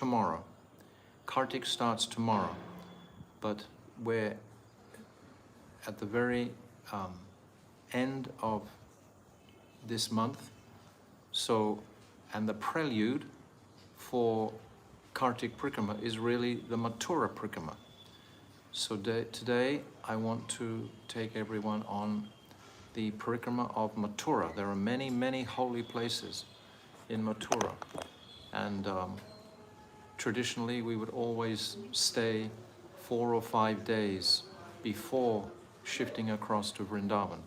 tomorrow. Kartik starts tomorrow, but we're at the very end of this month. So, and the prelude for Kartik Parikrama is really the Mathura Parikrama. So today I want to take everyone on the Parikrama of Mathura. There are many, many holy places in Mathura. And traditionally we would always stay 4 or 5 days before shifting across to Vrindavan.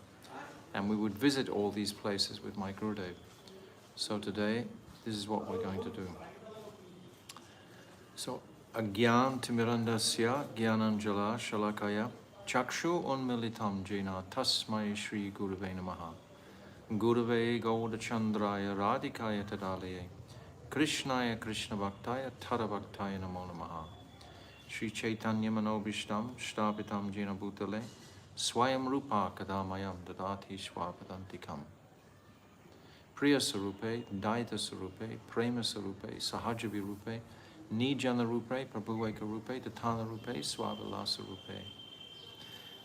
And we would visit all these places with my Gurudev. So today, this is what we're going to do. So, Agyan Timirandasya Gyananjala Shalakaya Chakshu Unmilitam Jena Tasmai Shri Gurave Namaha Gurave Gauda Chandraya Radhikaya Tadalaye Krishnaya Krishna Bhaktaya Tada Bhaktaya Namo Namaha Shri Chaitanya Manobishtam Shtapitam Jena Bhutale Swayam Rupa Kadamayam Dadati Swapadantikam Priya Sarupe, Daita Sarupe, Prema Sarupe, Sahajavi Rupe, Nijana Rupe, Prabhueka Rupe, Tatana Rupe, Swavilasa Rupe.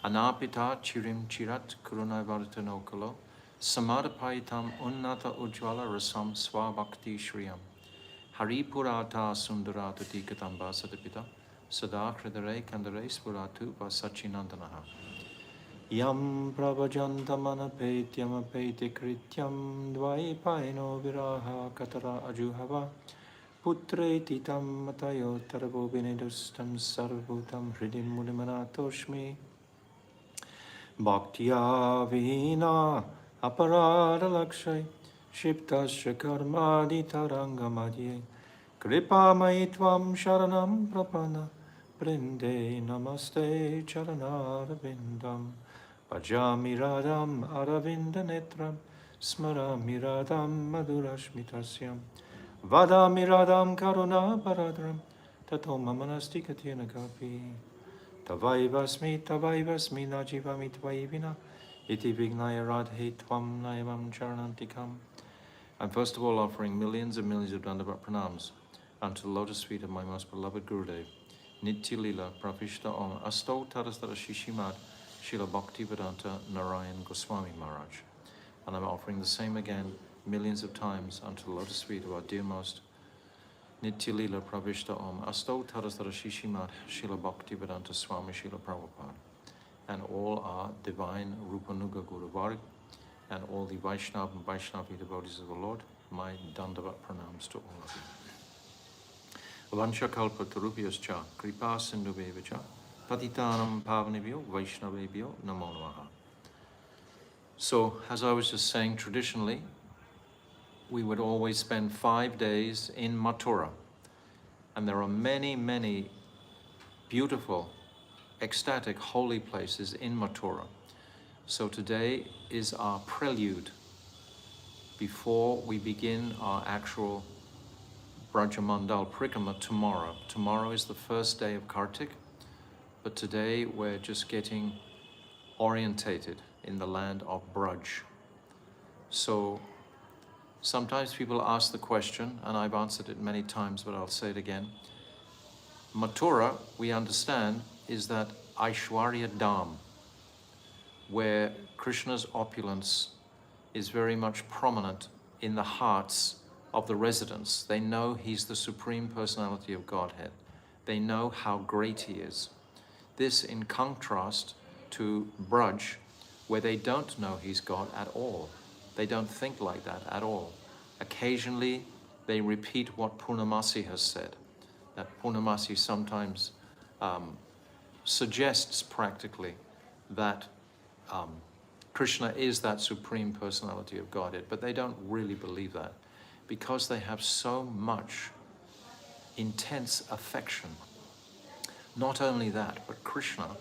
Anapita Chirim Chirat Kuruna Vartanokalo, Samadapaitam Unnata Ujvala Rasam Swabhakti Shriyam, Haripurata Sundarata Tikatam Basadapita, Sada Kridare Kandare Spuratu Vasachinandanaha. Yam pravajantamana petyam apeti krityam dvaipaino viraha katara ajuhava putre titam matayo tarabo benedustam sarvabhutam hridim mudimanatoshmi bhaktya vihina aparada lakshay shiptasya karmadi tarangamadye kripa maitvam sharanam prapana brinde namaste charanarvindam Bhajami radham aravinda netram smarami radham madhurashmitasyam vadami radham karuna paradram tato mamanasti katyana kapi tavaivasmi najivami tvaivina iti vignaya radhe tvam naivam charanantikam. I'm first of all offering millions and millions of Dandavat pranams unto the lotus feet of my most beloved Gurudev, Nitya Lila Pravishta Om Asto Tarastara Shishimad Srila Bhaktivedanta Narayan Goswami Maharaj. And I'm offering the same again millions of times unto the lotus feet of our dearmost Nitya Lila Pravishta Om Asto Tarastara Shishimad Srila Bhaktivedanta Swami Srila Prabhupada, and all our divine Rupanuga Guru Varg, and all the Vaishnava and Vaishnavi devotees of the Lord, my Dandavat pranams to all of you. Vansha kalpa tarubhyascha kripa sindhubevacha patitanam pavanebhyo vaishnavebhyo namo namaha. So, as I was just saying, traditionally, we would always spend 5 days in Mathura. And there are many, many beautiful, ecstatic, holy places in Mathura. So today is our prelude before we begin our actual Vraja Mandala Parikrama tomorrow. Tomorrow is the first day of Kartik, but today we're just getting orientated in the land of Braj. So sometimes people ask the question, and I've answered it many times, but I'll say it again. Mathura, we understand, is that Aishwarya Dham, where Krishna's opulence is very much prominent in the hearts of the residents. They know he's the Supreme Personality of Godhead. They know how great he is. This in contrast to Braj, where they don't know he's God at all. They don't think like that at all. Occasionally, they repeat what Purnamasi has said, that Purnamasi sometimes suggests practically that Krishna is that Supreme Personality of Godhead, but they don't really believe that because they have so much intense affection. Not only that, but Krishna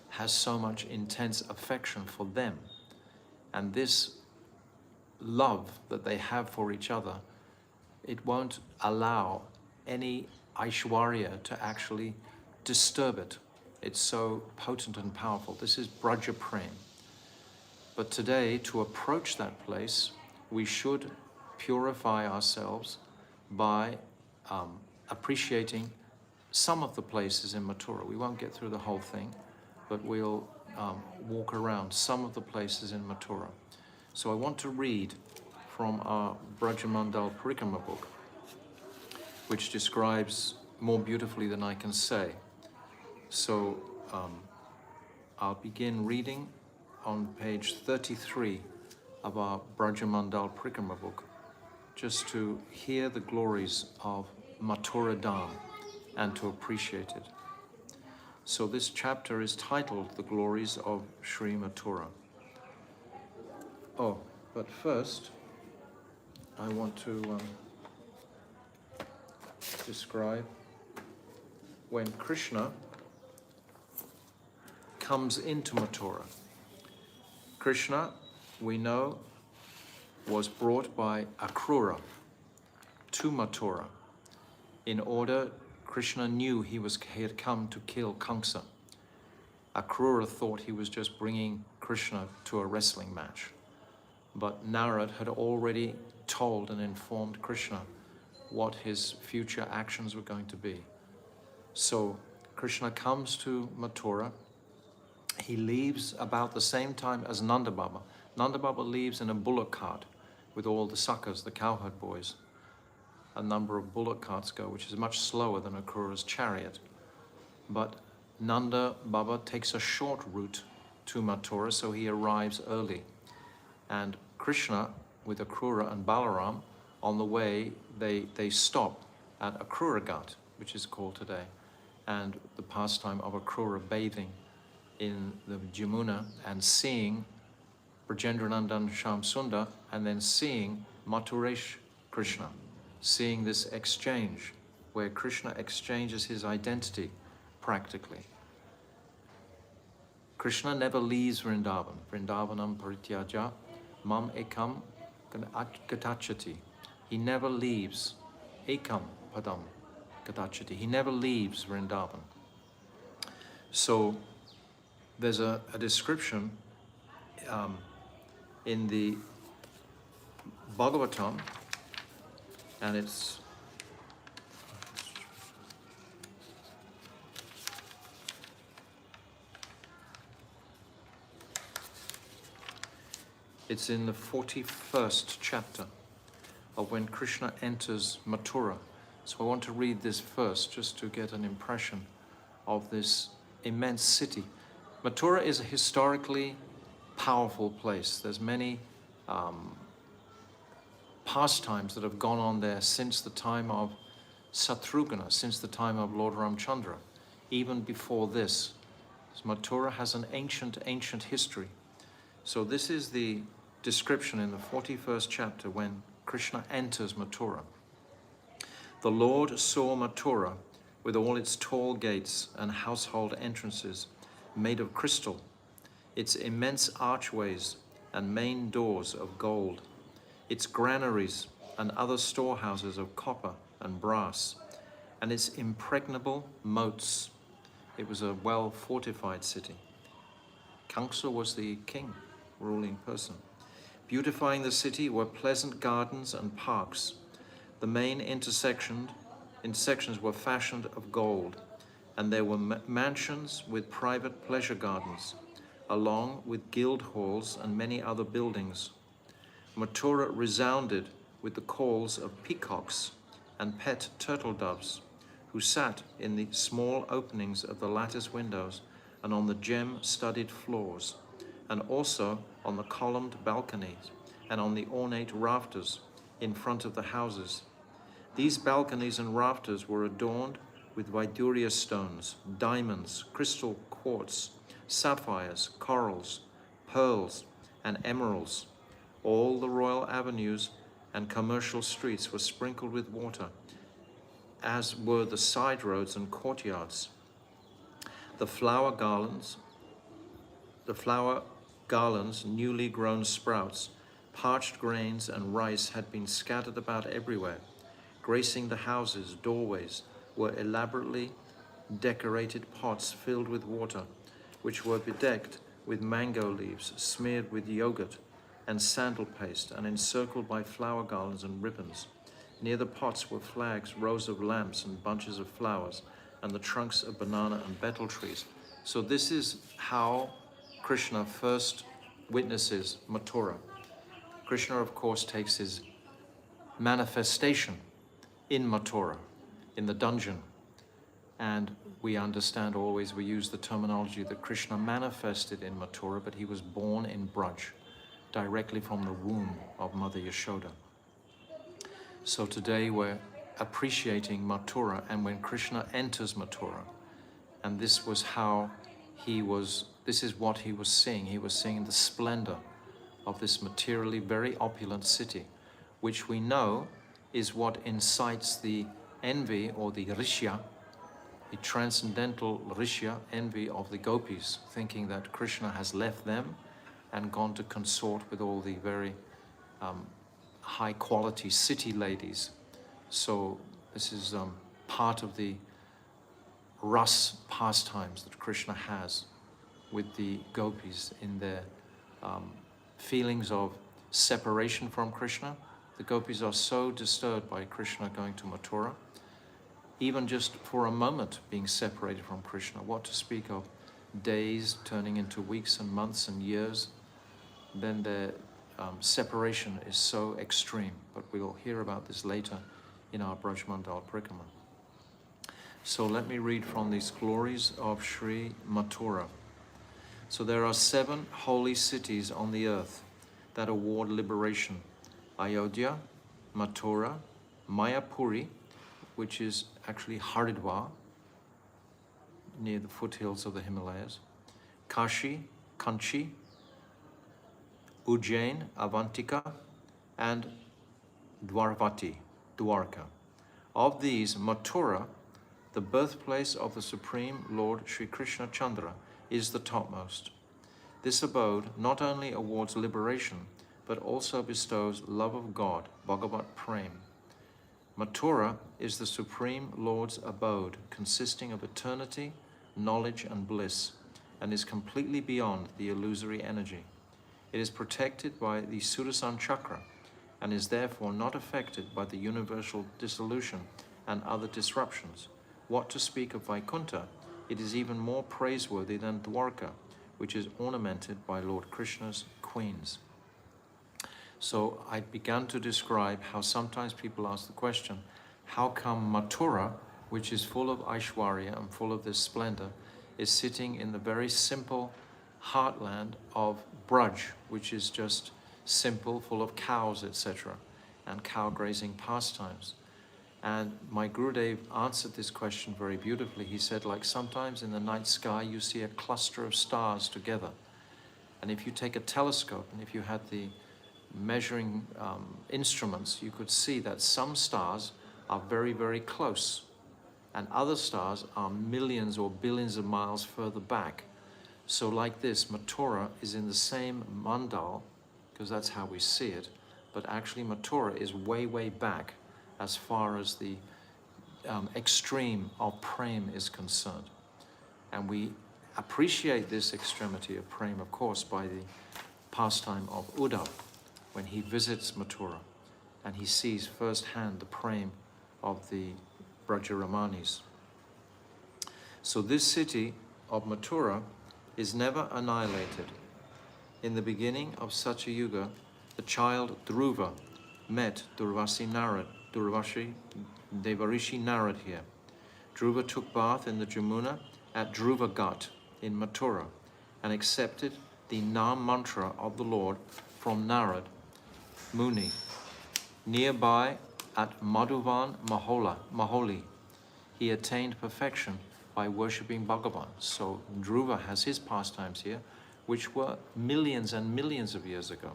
has so much intense affection for them. And this love that they have for each other, it won't allow any Aishwarya to actually disturb it. It's so potent and powerful. This is Braja Prem. But today, to approach that place, we should purify ourselves by appreciating some of the places in Mathura. We won't get through the whole thing, but we'll walk around some of the places in Mathura. So I want to read from our Vraja Mandala Parikrama book, which describes more beautifully than I can say. So I'll begin reading on page 33 of our Vraja Mandala Parikrama book, just to hear the glories of Mathura Dham and to appreciate it. So this chapter is titled The Glories of Sri Mathura. Oh, but first I want to describe when Krishna comes into Mathura. Krishna, we know, was brought by Akrura to Mathura in order. Krishna knew he had come to kill Kamsa. Akrura thought he was just bringing Krishna to a wrestling match. But Narad had already told and informed Krishna what his future actions were going to be. So Krishna comes to Mathura. He leaves about the same time as Nanda Baba. Nanda Baba leaves in a bullock cart with all the suckers, the cowherd boys. A number of bullock carts go, which is much slower than Akrura's chariot. But Nanda Baba takes a short route to Mathura, so he arrives early. And Krishna, with Akrura and Balaram, on the way, they stop at Akrura Ghat, which is called today, and the pastime of Akrura bathing in the Jamuna and seeing Brajendranandan Shyam Sundar, and then seeing Mathuresh Krishna, seeing this exchange where Krishna exchanges his identity practically. Krishna never leaves Vrindavan. Vrindavanam parityaja mam ekam gatachati. He never leaves ekam padam gatachati. He never leaves Vrindavan. So there's a description in the Bhagavatam, and it's in the 41st chapter of when Krishna enters Mathura. So I want to read this first just to get an impression of this immense city. Mathura is a historically powerful place. There's many pastimes that have gone on there since the time of Satrughna, since the time of Lord Ramchandra. Even before this, Mathura has an ancient history. So this is the description in the 41st chapter when Krishna enters Mathura. The Lord saw Mathura with all its tall gates and household entrances made of crystal, its immense archways and main doors of gold, its granaries and other storehouses of copper and brass, and its impregnable moats. It was a well-fortified city. Kamsa was the king, ruling person. Beautifying the city were pleasant gardens and parks. The main intersections were fashioned of gold, and there were mansions with private pleasure gardens, along with guild halls and many other buildings. Mathura resounded with the calls of peacocks and pet turtle doves, who sat in the small openings of the lattice windows and on the gem-studded floors, and also on the columned balconies and on the ornate rafters in front of the houses. These balconies and rafters were adorned with Vaidurya stones, diamonds, crystal quartz, sapphires, corals, pearls, and emeralds. All the royal avenues and commercial streets were sprinkled with water, as were the side roads and courtyards. The flower garlands, newly grown sprouts, parched grains, and rice had been scattered about everywhere. Gracing the houses' doorways were elaborately decorated pots filled with water, which were bedecked with mango leaves, smeared with yogurt and sandal paste, and encircled by flower garlands and ribbons. Near the pots were flags, rows of lamps, and bunches of flowers, and the trunks of banana and betel trees. So this is how Krishna first witnesses Mathura. Krishna, of course, takes his manifestation in Mathura, in the dungeon. And we understand always, we use the terminology that Krishna manifested in Mathura, but he was born in Braj, directly from the womb of Mother Yashoda. So today we're appreciating Mathura, and when Krishna enters Mathura, and this was how this is what he was seeing. He was seeing the splendor of this materially very opulent city, which we know is what incites the envy or the rishya, the transcendental rishya, envy of the gopis, thinking that Krishna has left them and gone to consort with all the very high quality city ladies. So this is part of the ras pastimes that Krishna has with the gopis in their feelings of separation from Krishna. The gopis are so disturbed by Krishna going to Mathura, even just for a moment being separated from Krishna, what to speak of days turning into weeks and months and years, then their separation is so extreme. But we'll hear about this later in our Vraja Mandala Parikrama. So let me read from these glories of Sri Mathura. So there are 7 holy cities on the earth that award liberation: Ayodhya, Mathura, Mayapuri, which is actually Haridwar, near the foothills of the Himalayas, Kashi, Kanchi, Ujjain, Avantika, and Dwarvati, Dwarka. Of these, Mathura, the birthplace of the Supreme Lord Sri Krishna Chandra, is the topmost. This abode not only awards liberation, but also bestows love of God, Bhagavat Prem. Mathura is the Supreme Lord's abode, consisting of eternity, knowledge, and bliss, and is completely beyond the illusory energy. It is protected by the Sudarshan Chakra, and is therefore not affected by the universal dissolution and other disruptions. What to speak of Vaikuntha, it is even more praiseworthy than Dwarka, which is ornamented by Lord Krishna's queens. So I began to describe how sometimes people ask the question, how come Mathura, which is full of Aishwarya and full of this splendor, is sitting in the very simple heartland of Braj, which is just simple, full of cows, etc., and cow grazing pastimes. And my Gurudev answered this question very beautifully. He said, like sometimes in the night sky you see a cluster of stars together. And if you take a telescope and if you had the measuring instruments, you could see that some stars are very, very close, and other stars are millions or billions of miles further back. So like this, Mathura is in the same mandal, because that's how we see it, but actually Mathura is way, way back as far as the extreme of prem is concerned. And we appreciate this extremity of prem, of course, by the pastime of Uddhav, when he visits Mathura and he sees firsthand the prem of the Brajaramanis. So this city of Mathura is never annihilated. In the beginning of such a yuga, the child Dhruva met Devarishi Narad here. Dhruva took bath in the Jamuna at Dhruva Ghat in Mathura and accepted the Nam mantra of the Lord from Narad Muni. Nearby at Madhuvan Maholi, he attained perfection by worshipping Bhagavan. So Dhruva has his pastimes here, which were millions and millions of years ago.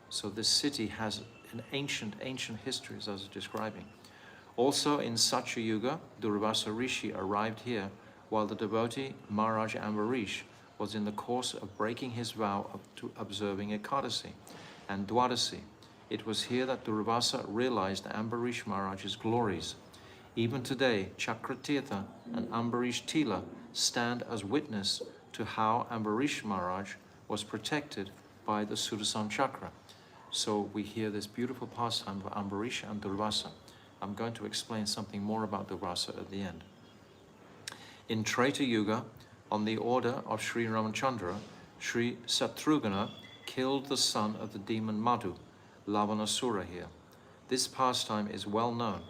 So this city has an ancient history, as I was describing. Also in such a yuga, Durvasa Rishi arrived here while the devotee Maharaj Ambarish was in the course of breaking his vow to observing Ekadasi and Dwadasi. It was here that Durvasa realized Ambarish Maharaj's glories. Even today, Chakratirtha and Ambarish Tila stand as witness to how Ambarish Maharaj was protected by the Sudarshan Chakra. So we hear this beautiful pastime of Ambarish and Durvasa. I'm going to explain something more about the rasa at the end. In Treta Yuga, on the order of Sri Ramachandra, Sri Satrugana killed the son of the demon Madhu, Lavanasura here. This pastime is well known.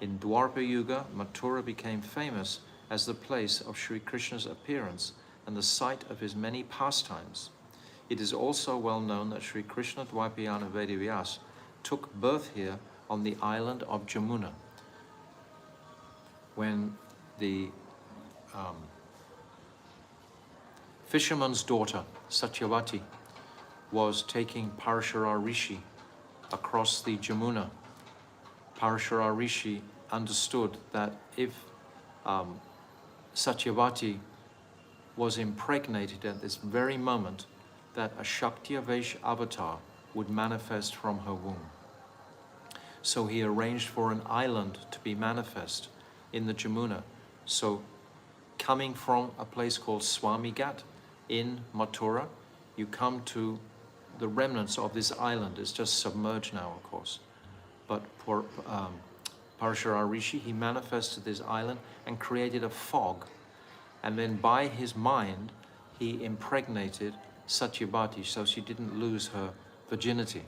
In Dwapara Yuga, Mathura became famous as the place of Sri Krishna's appearance and the site of his many pastimes. It is also well known that Sri Krishna Dvapayana Vedavyas took birth here on the island of Jamuna. When the fisherman's daughter, Satyavati, was taking Parashara Rishi across the Jamuna, Parashara Rishi understood that if Satyavati was impregnated at this very moment, that a Shaktiyavesh avatar would manifest from her womb. So he arranged for an island to be manifest in the Jamuna. So coming from a place called Swamigat in Mathura, you come to the remnants of this island. It's just submerged now, of course. But for Parashara Rishi, he manifested this island and created a fog. And then by his mind, he impregnated Satyavati, so she didn't lose her virginity.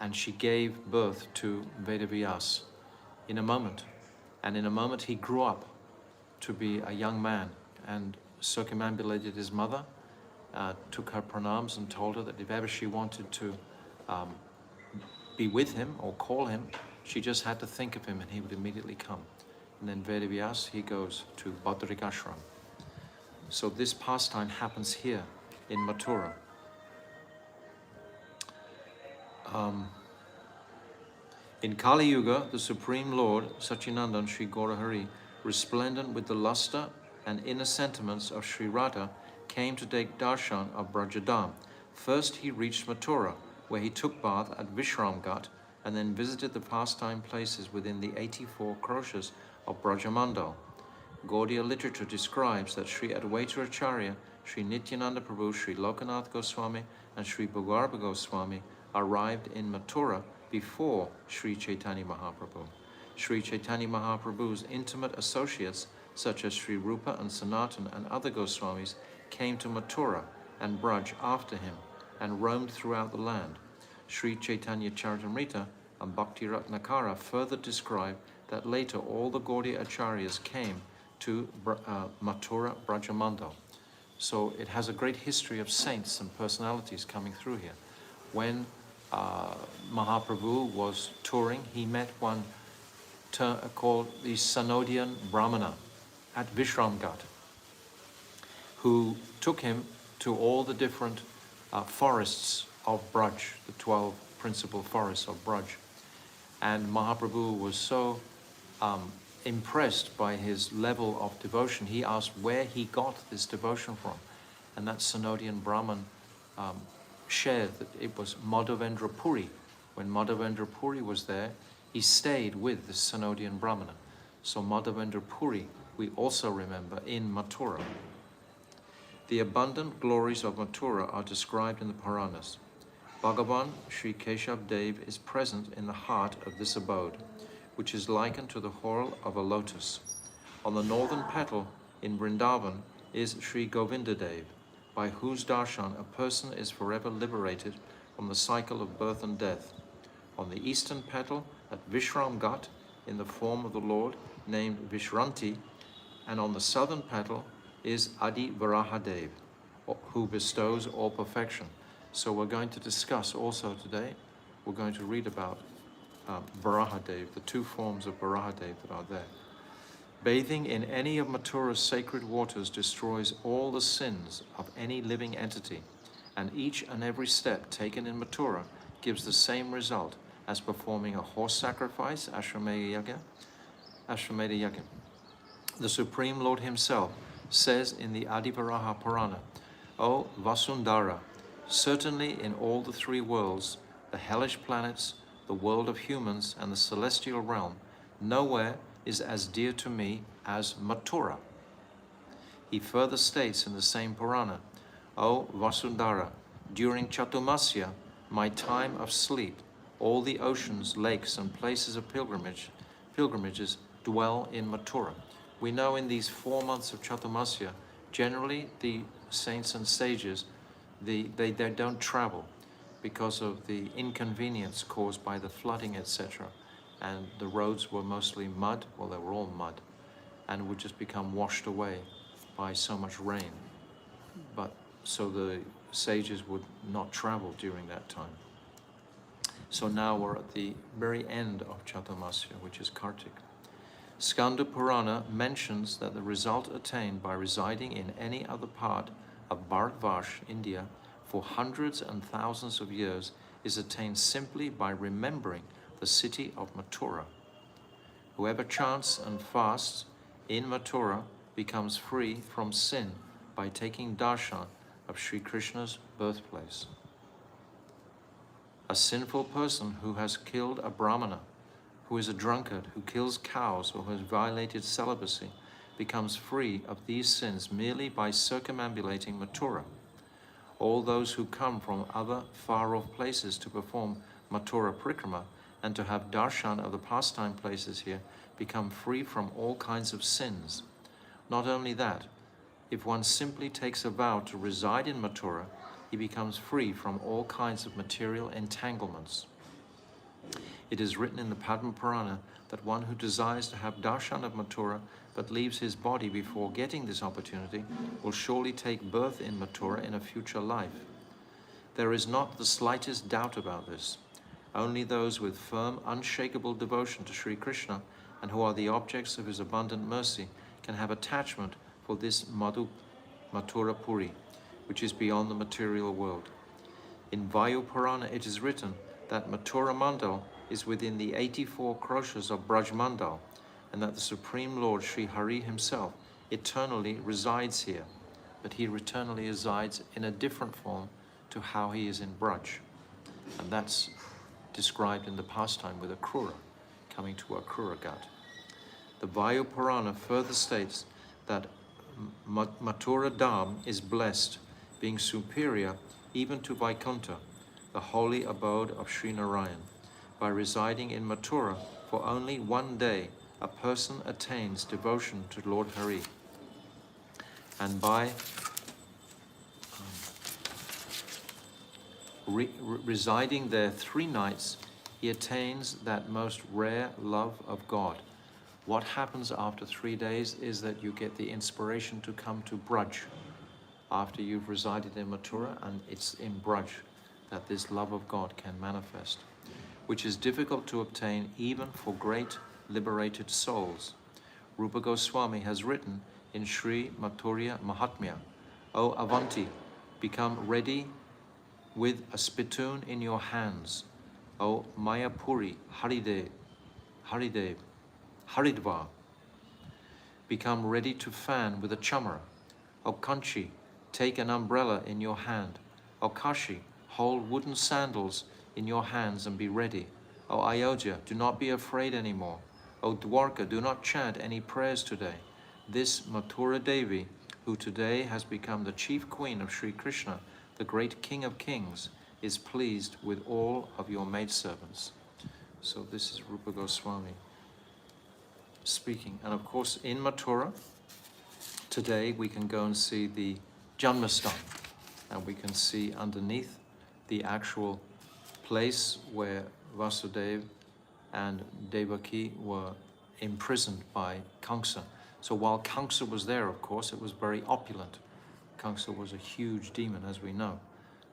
And she gave birth to Vedavyas in a moment. And in a moment, he grew up to be a young man and circumambulated his mother, took her pranams and told her that if ever she wanted to be with him or call him, she just had to think of him and he would immediately come. And then Vedavyas, he goes to Badrikashram. So this pastime happens here in Mathura. In Kali Yuga, the Supreme Lord, Sachinandan Sri Gaurahari, resplendent with the luster and inner sentiments of Sri Radha, came to take darshan of Brajadam. First he reached Mathura, where he took bath at Vishramghat, and then visited the pastime places within the 84 kroshas of Vraja Mandala. Gaudiya literature describes that Sri Advaita Acharya, Sri Nityananda Prabhu, Sri Lokanath Goswami, and Sri Bhagarbha Goswami arrived in Mathura before Sri Chaitanya Mahaprabhu. Sri Chaitanya Mahaprabhu's intimate associates, such as Sri Rupa and Sanatan and other Goswamis, came to Mathura and Braj after him and roamed throughout the land. Sri Chaitanya Charitamrita and Bhakti Ratnakara further describe that later all the Gaudiya Acharyas came to Mathura Vraja Mandala. So it has a great history of saints and personalities coming through here. When Mahaprabhu was touring, he met one called the Sanodian Brahmana at Vishramghat, who took him to all the different forests of Braj, the 12 principal forests of Braj. And Mahaprabhu was so impressed by his level of devotion, he asked where he got this devotion from. And that Sanodian Brahman shared that it was Madhavendra Puri. When Madhavendra Puri was there, he stayed with the Sanodian Brahmana. So Madhavendra Puri, we also remember in Mathura. The abundant glories of Mathura are described in the Puranas. Bhagavan Sri Keshav Dev is present in the heart of this abode, which is likened to the whorl of a lotus. On the northern petal in Vrindavan is Sri Govinda Dev, by whose darshan a person is forever liberated from the cycle of birth and death. On the eastern petal at Vishramghat, in the form of the Lord, named Vishranti, and on the southern petal is Adi Varahadev, who bestows all perfection. So we're going to discuss also today, we're going to read about Varahadev, the two forms of Varahadev that are there. Bathing in any of Mathura's sacred waters destroys all the sins of any living entity, and each and every step taken in Mathura gives the same result as performing a horse sacrifice, Ashwamedha Yagya. The Supreme Lord himself says in the Adivaraha Purana, O Vasundhara, certainly in all the three worlds, the hellish planets, the world of humans, and the celestial realm, nowhere is as dear to me as Mathura. He further states in the same Purana, O Vasundhara, during Chatumasya, my time of sleep, all the oceans, lakes, and places of pilgrimage pilgrimages dwell in Mathura. We know in these 4 months of Chaturmasya, generally the saints and sages, they don't travel because of the inconvenience caused by the flooding, etc. And the roads were mostly mud, well, they were all mud, and would just become washed away by so much rain. But so the sages would not travel during that time. So now we're at the very end of Chaturmasya, which is Kartik. Skanda Purana mentions that the result attained by residing in any other part of Bharatvarsh, India, for hundreds and thousands of years is attained simply by remembering the city of Mathura. Whoever chants and fasts in Mathura becomes free from sin by taking darshan of Sri Krishna's birthplace. A sinful person who has killed a brahmana, who is a drunkard, who kills cows, or who has violated celibacy, becomes free of these sins merely by circumambulating Mathura. All those who come from other far-off places to perform Mathura Parikrama and to have darshan of the pastime places here become free from all kinds of sins. Not only that, if one simply takes a vow to reside in Mathura, he becomes free from all kinds of material entanglements. It is written in the Padma Purana that one who desires to have darshan of Mathura but leaves his body before getting this opportunity will surely take birth in Mathura in a future life. There is not the slightest doubt about this. Only those with firm, unshakable devotion to Sri Krishna and who are the objects of his abundant mercy can have attachment for this Mathura Puri, which is beyond the material world. In Vayu Purana it is written that Mathura Mandal is within the 84 kroshas of Vraja Mandala, and that the Supreme Lord Sri Hari himself eternally resides here, but he eternally resides in a different form to how he is in Braj. And that's described in the pastime with Akrura, coming to Akrura Ghat. The Vayu Purana further states that Mathura Dham is blessed, being superior even to Vaikuntha, the holy abode of Sri Narayan. By residing in Mathura for only 1 day, a person attains devotion to Lord Hari. And by residing there 3 nights, he attains that most rare love of God. What happens after 3 days is that you get the inspiration to come to Braj. After you've resided in Mathura, and it's in Braj that this love of God can manifest, which is difficult to obtain even for great liberated souls. Rupa Goswami has written in Sri Mathurya Mahatmya, O Avanti, become ready with a spittoon in your hands. O Mayapuri, Haridev, Haridvar, become ready to fan with a chamara. O Kanchi, take an umbrella in your hand. O Kashi, hold wooden sandals in your hands and be ready. O Ayodhya, do not be afraid anymore. O Dwarka, do not chant any prayers today. This Mathura Devi, who today has become the chief queen of Sri Krishna, the great king of kings, is pleased with all of your maidservants. So this is Rupa Goswami speaking. And of course, in Mathura, today we can go and see the Janmastham, and we can see underneath the actual place where Vasudeva and Devaki were imprisoned by Kamsa. So while Kamsa was there, of course, it was very opulent. Kamsa was a huge demon, as we know.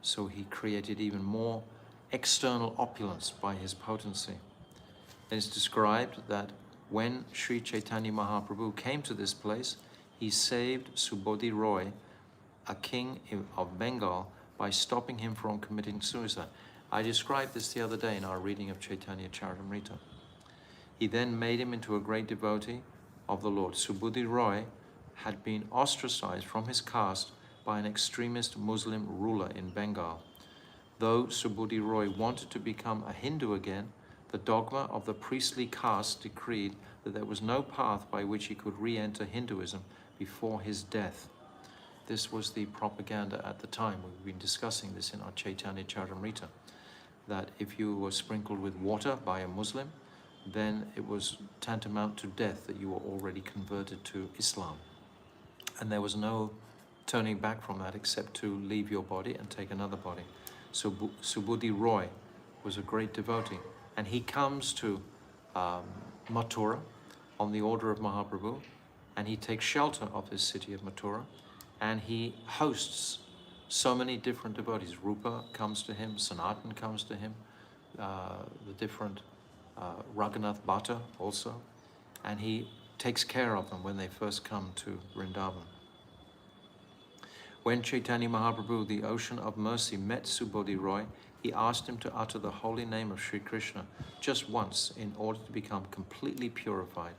So he created even more external opulence by his potency. And it's described that when Sri Chaitanya Mahaprabhu came to this place, he saved Subodhi Roy, a king of Bengal, by stopping him from committing suicide. I described this the other day in our reading of Chaitanya Charitamrita. He then made him into a great devotee of the Lord. Subodhi Roy had been ostracized from his caste by an extremist Muslim ruler in Bengal. Though Subodhi Roy wanted to become a Hindu again, the dogma of the priestly caste decreed that there was no path by which he could re-enter Hinduism before his death. This was the propaganda at the time. We've been discussing this in our Chaitanya Charitamrita, that if you were sprinkled with water by a Muslim, then it was tantamount to death that you were already converted to Islam. And there was no turning back from that except to leave your body and take another body. So Subudhi Roy was a great devotee, and he comes to Mathura on the order of Mahaprabhu, and he takes shelter of this city of Mathura, and he hosts so many different devotees. Rupa comes to him, Sanatan comes to him, the different Raghunath Bhatta also, and he takes care of them when they first come to Vrindavan. When Chaitanya Mahaprabhu, the ocean of mercy, met Subodhi Roy, he asked him to utter the holy name of Sri Krishna just once in order to become completely purified.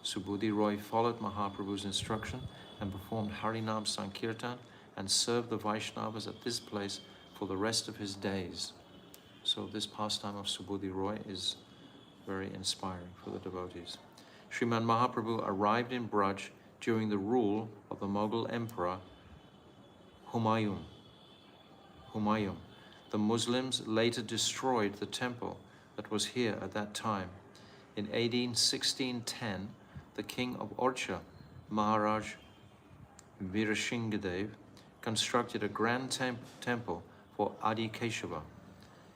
Subodhi Roy followed Mahaprabhu's instruction and performed Harinam Sankirtan and served the Vaishnavas at this place for the rest of his days. So this pastime of Subodhi Roy is very inspiring for the devotees. Sriman Mahaprabhu arrived in Braj during the rule of the Mughal Emperor Humayun. The Muslims later destroyed the temple that was here at that time. In AD 1610, the king of Orcha, Maharaj Virashingadev, constructed a grand temple for Adi Keshava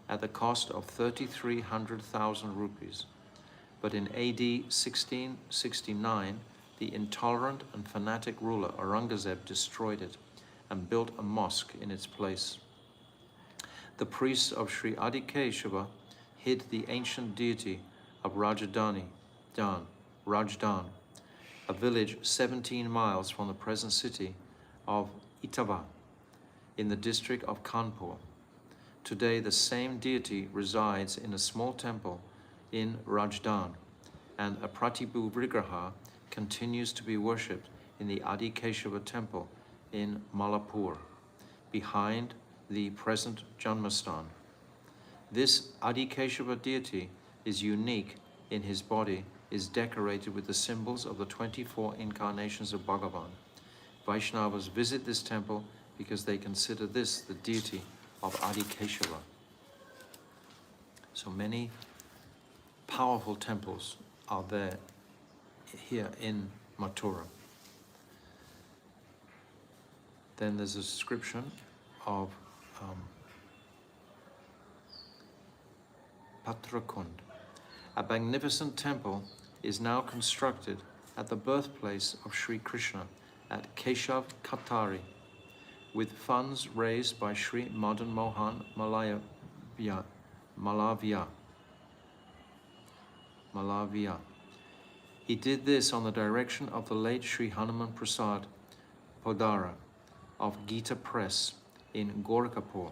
at the cost of 3,300,000 rupees. But in AD 1669, the intolerant and fanatic ruler Aurangzeb destroyed it and built a mosque in its place. The priests of Sri Adi Keshava hid the ancient deity of Rajdan, a village 17 miles from the present city of Etawah in the district of Kanpur. Today, the same deity resides in a small temple in Rajdan, and a Pratibu Vigraha continues to be worshipped in the Adi Keshava temple in Malapur, behind the present Janmastan. This Adi Keshava deity is unique in his body, is decorated with the symbols of the 24 incarnations of Bhagavan. Vaishnavas visit this temple because they consider this the deity of Adi Keshava. So many powerful temples are there here in Mathura. Then there's a description of Patrakund. A magnificent temple is now constructed at the birthplace of Sri Krishna at Keshav Katari, with funds raised by Sri Madan Mohan Malavia. He did this on the direction of the late Sri Hanuman Prasad Podara of Gita Press in Gorakhpur,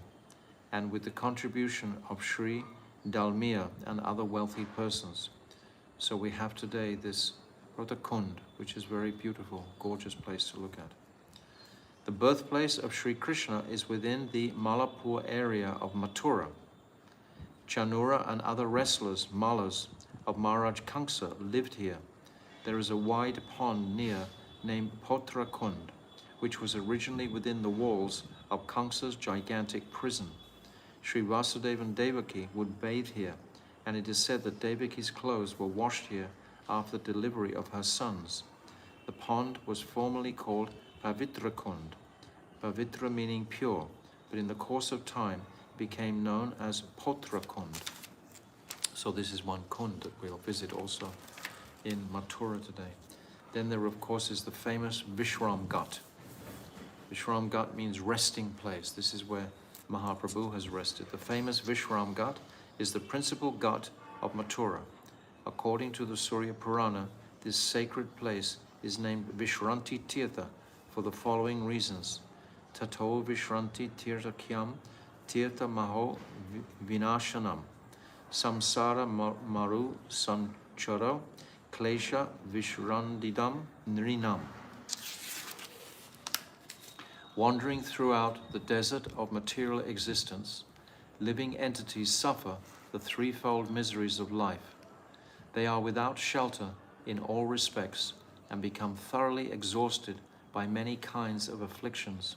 and with the contribution of Sri Dalmia and other wealthy persons. So we have today this Pratakund, which is very beautiful, gorgeous place to look at. The birthplace of Sri Krishna is within the Malapur area of Mathura. Chanura and other wrestlers, Malas, of Maharaj Kamsa lived here. There is a wide pond near named Potrakund, which was originally within the walls of Kamsa's gigantic prison. Sri Vasudeva and Devaki would bathe here, and it is said that Devaki's clothes were washed here after the delivery of her sons. The pond was formerly called Pavitrakund, Pavitra meaning pure, but in the course of time became known as Potrakund. So this is one kund that we'll visit also in Mathura today. Then there, of course, is the famous Vishram Ghat. Vishram Ghat means resting place. This is where Mahaprabhu has rested. The famous Vishram Ghat is the principal ghat of Mathura. According to the Surya Purana, this sacred place is named Vishranti Tirtha for the following reasons. Tato Vishranti Tirtha Kyam Tirtha Maho Vinashanam Samsara Maru Sancharo Klesha Vishrandidam Nrinam. Wandering throughout the desert of material existence, living entities suffer the threefold miseries of life. They are without shelter in all respects and become thoroughly exhausted by many kinds of afflictions.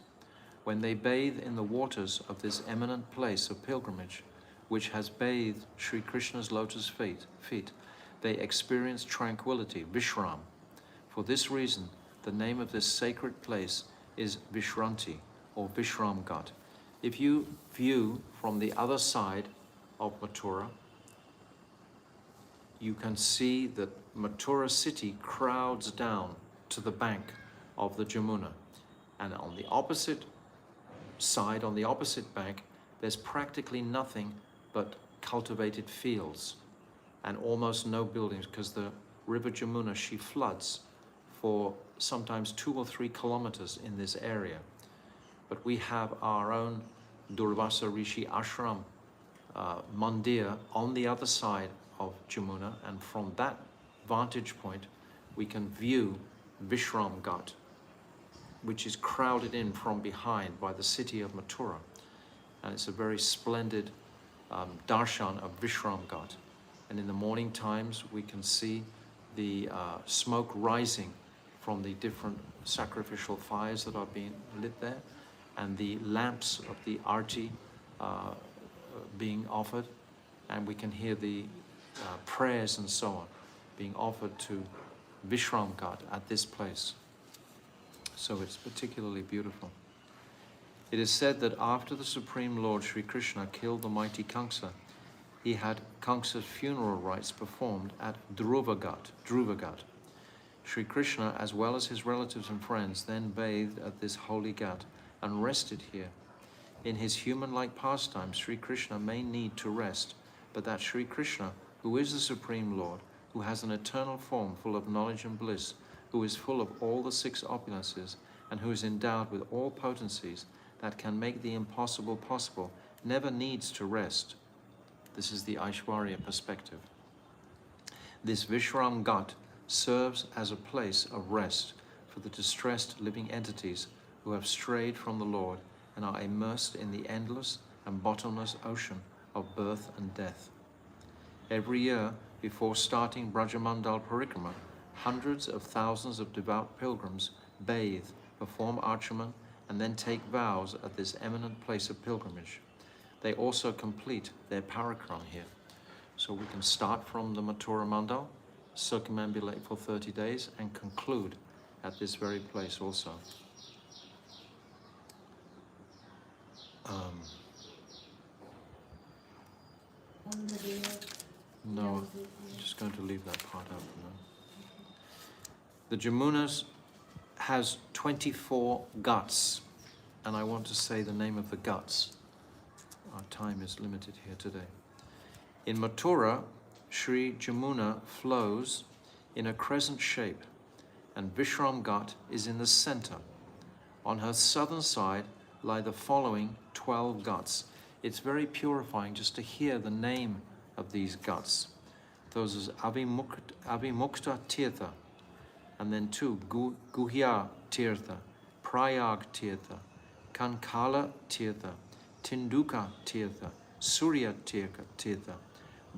When they bathe in the waters of this eminent place of pilgrimage, which has bathed Sri Krishna's lotus feet, they experience tranquility, Vishram. For this reason, the name of this sacred place is Vishranti, or Vishram Ghat. If you view from the other side of Mathura, you can see that Mathura city crowds down to the bank of the Jamuna. And on the opposite side, on the opposite bank, there's practically nothing but cultivated fields and almost no buildings, because the river Jamuna, she floods for sometimes 2 or 3 kilometers in this area. But we have our own Durvasa Rishi Ashram mandir on the other side of Jamuna, and from that vantage point we can view Vishram Ghat, which is crowded in from behind by the city of Mathura. And it's a very splendid darshan of Vishram Ghat. And in the morning times we can see the smoke rising from the different sacrificial fires that are being lit there, and the lamps of the arti being offered, and we can hear the prayers and so on being offered to Vishram Ghat at this place. So it's particularly beautiful. It is said that after the Supreme Lord Sri Krishna killed the mighty Kamsa, he had Kamsa's funeral rites performed at Dhruva Ghat. Sri Krishna, as well as his relatives and friends, then bathed at this holy ghat and rested here. In his human-like pastime, Sri Krishna may need to rest, but that Sri Krishna, who is the Supreme Lord, who has an eternal form full of knowledge and bliss, who is full of all the 6 opulences, and who is endowed with all potencies that can make the impossible possible, never needs to rest. This is the Aishwarya perspective. This Vishram Ghat serves as a place of rest for the distressed living entities who have strayed from the Lord and are immersed in the endless and bottomless ocean of birth and death. Every year, before starting Vraja Mandala Parikrama, hundreds of thousands of devout pilgrims bathe, perform archaman, and then take vows at this eminent place of pilgrimage. They also complete their parikrama here. So we can start from the Mathura Mandal, circumambulate for 30 days, and conclude at this very place also. No, I'm just going to leave that part out for now. The Jamunas has 24 ghats, and I want to say the name of the ghats. Our time is limited here today. In Mathura, Sri Jamuna flows in a crescent shape, and Vishram Ghat is in the center. On her southern side lie the following 12 ghats. It's very purifying just to hear the name of these ghats. Those is Avimukta Tirtha, and then 2, Guhya Tirtha, Prayag Tirtha, Kankala Tirtha, Tinduka Tirtha, Surya Tirtha,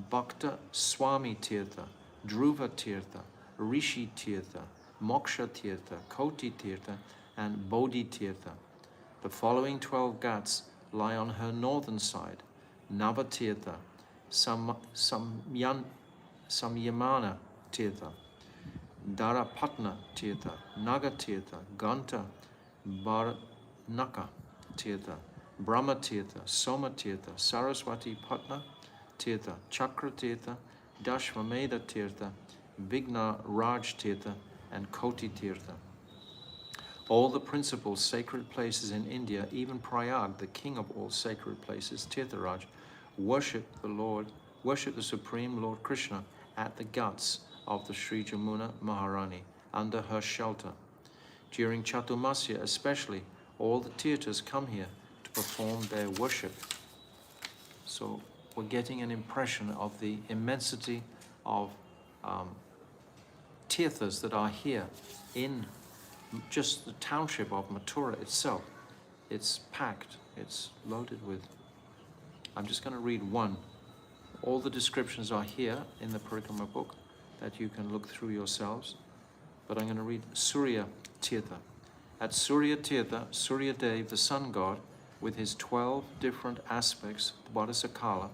Bhakta Swami Tirtha, Dhruva Tirtha, Rishi Tirtha, Moksha Tirtha, Koti Tirtha, and Bodhi Tirtha. The following 12 ghats lie on her northern side: Navatirtha, Samyamana Tirtha, Dharapatna Tirtha, Nagatirtha, Ganta, Baranaka Tirtha, Brahma Tirtha, Soma Tirtha, Saraswati Patna Tirtha, Chakra Tirtha, Dashvameda Tirtha, Vigna Raj Tirtha, and Koti Tirtha. All the principal sacred places in India, even Prayag, the king of all sacred places, Tirtharaj, worship the Supreme Lord Krishna at the ghats of the Sri Jamuna Maharani, under her shelter. During Chaturmasya especially, all the tirthas come here to perform their worship. So we're getting an impression of the immensity of tirthas that are here in just the township of Mathura itself. It's packed, it's loaded with. I'm just going to read one. All the descriptions are here in the Parikrama book that you can look through yourselves. But I'm going to read Surya Tirtha. At Surya Tirtha, Surya Dev, the sun god, with his 12 different aspects, Bodhisakala,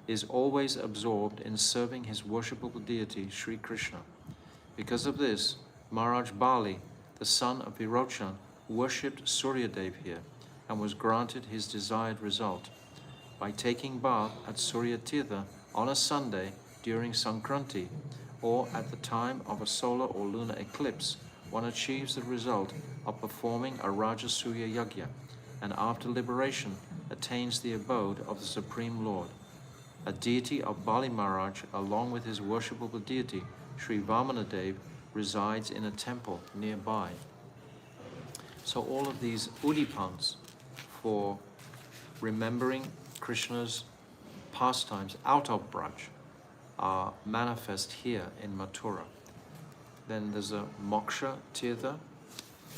is always absorbed in serving his worshipable deity, Sri Krishna. Because of this, Maharaj Bali, the son of Virochan, worshipped Suryadev here and was granted his desired result. By taking bath at Surya Tirtha on a Sunday during Sankranti, or at the time of a solar or lunar eclipse, one achieves the result of performing a Rajasuya Yagya, and after liberation attains the abode of the Supreme Lord. A deity of Bali Maharaj, along with his worshipable deity, Sri Vamanadev, resides in a temple nearby. So all of these udipans for remembering Krishna's pastimes out of Braj are manifest here in Mathura. Then there's a Moksha Tirtha,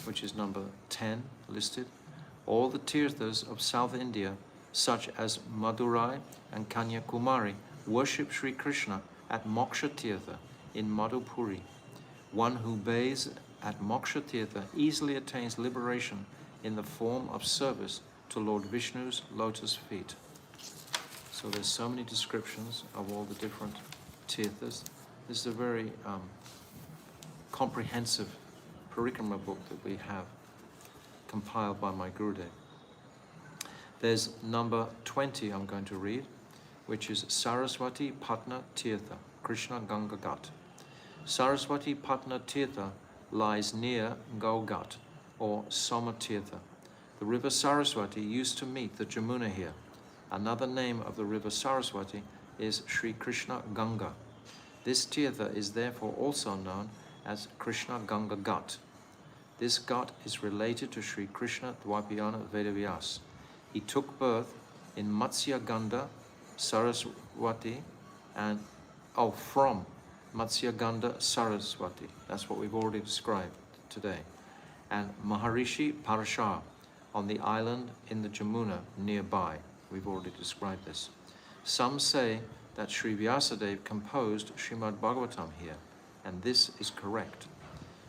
which is number 10 listed. All the Tirthas of South India, such as Madurai and Kanyakumari, worship Sri Krishna at Moksha Tirtha in Madhupuri. One who bathes at Moksha Tirtha easily attains liberation in the form of service to Lord Vishnu's lotus feet. So there's so many descriptions of all the different tirthas. This is a very comprehensive parikrama book that we have compiled by my Gurudev. There's number 20 I'm going to read, which is Saraswati Patna Tirtha, Krishna Ganga Ghat. Saraswati Patna Tirtha lies near Gaugat, or Soma Tirtha. The river Saraswati used to meet the Jamuna here. Another name of the river Saraswati is Sri Krishna Ganga. This Tirtha is therefore also known as Krishna Ganga Ghat. This Ghat is related to Sri Krishna Dwapayana Vedavyas. He took birth in Matsya Ganda, Saraswati, and from Matsya Ganda Saraswati. That's what we've already described today. And Maharishi Parashar on the island in the Jamuna nearby. We've already described this. Some say that Sri Vyasadeva composed Srimad Bhagavatam here, and this is correct.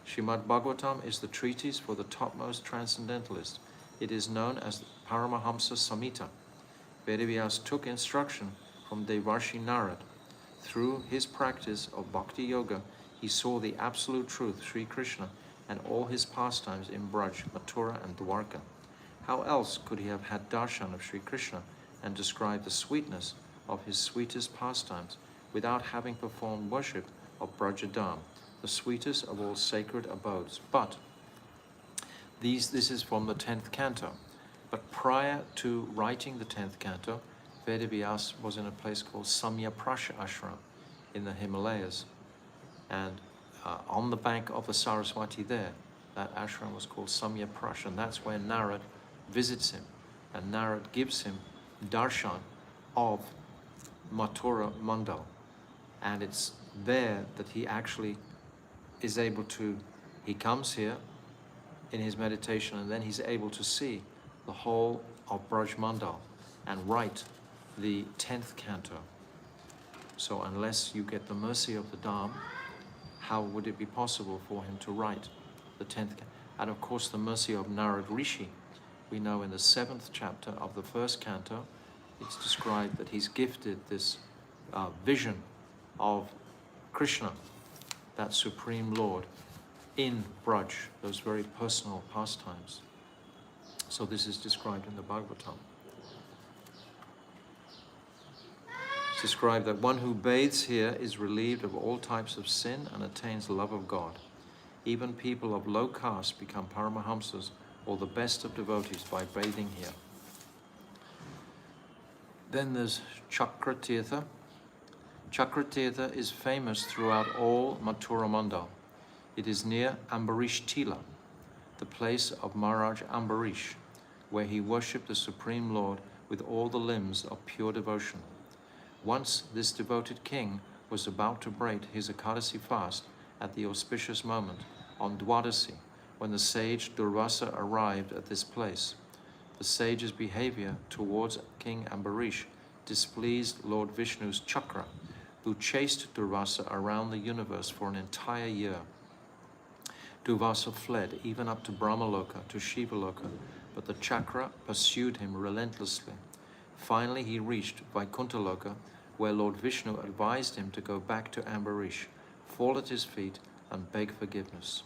Srimad Bhagavatam is the treatise for the topmost transcendentalist. It is known as the Paramahamsa Samhita. Vedavyas took instruction from Devarshi Narad. Through his practice of Bhakti Yoga, he saw the absolute truth, Sri Krishna, and all his pastimes in Braj, Mathura and Dwarka. How else could he have had darshan of Sri Krishna and described the sweetness of his sweetest pastimes without having performed worship of Brajadam, the sweetest of all sacred abodes? But this is from the 10th canto. But prior to writing the 10th canto, Vedavyas was in a place called Samyaprasha Ashram in the Himalayas. And on the bank of the Saraswati there, that ashram was called Samyaprasha, and that's where Narad visits him. And Narad gives him darshan of Mathura Mandala. And it's there that he actually is able to, he comes here in his meditation, and then he's able to see the whole of Braj Mandal and write the 10th canto. So unless you get the mercy of the Dham, how would it be possible for him to write the 10th canto? And of course the mercy of Narad Rishi. We know in the 7th chapter of the 1st canto, it's described that he's gifted this vision of Krishna, that Supreme Lord, in Braj, those very personal pastimes. So this is described in the Bhagavatam. It's described that one who bathes here is relieved of all types of sin and attains the love of God. Even people of low caste become Paramahamsas, or the best of devotees, by bathing here. Then there's Chakra Tirtha. Chakra Tirtha is famous throughout all Mathura Mandal. It is near Ambarish Tila, the place of Maharaj Ambarish, where he worshipped the Supreme Lord with all the limbs of pure devotion. Once this devoted king was about to break his Ekadasi fast at the auspicious moment on Dwadasi, when the sage Durvasa arrived at this place. The sage's behavior towards King Ambarish displeased Lord Vishnu's chakra, who chased Durvasa around the universe for an entire year. Durvasa fled even up to Brahmaloka, to Shivaloka, but the chakra pursued him relentlessly. Finally he reached Vaikuntaloka, where Lord Vishnu advised him to go back to Ambarish, fall at his feet and beg forgiveness.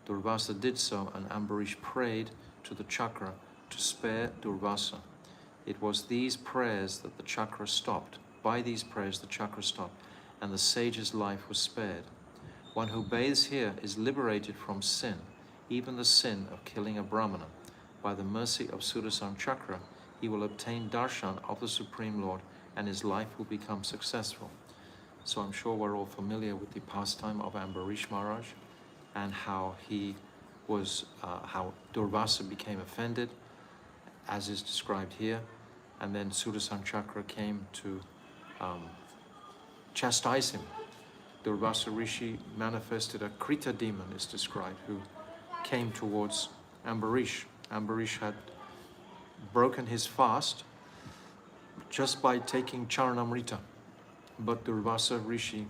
Durvasa did so, and Ambarish prayed to the chakra to spare Durvasa. It was these prayers that the chakra stopped. By these prayers the chakra stopped, and the sage's life was spared. One who bathes here is liberated from sin, even the sin of killing a Brahmana. By the mercy of Sudarshan Chakra, he will obtain darshan of the Supreme Lord, and his life will become successful. So I'm sure we're all familiar with the pastime of Ambarish Maharaj and how how Durvasa became offended, as is described here, and then Sudarshan Chakra came to chastise him. Durvasa Rishi manifested a Krita demon, is described, who came towards Ambarish. Ambarish had broken his fast just by taking Charanamrita, but Durvasa Rishi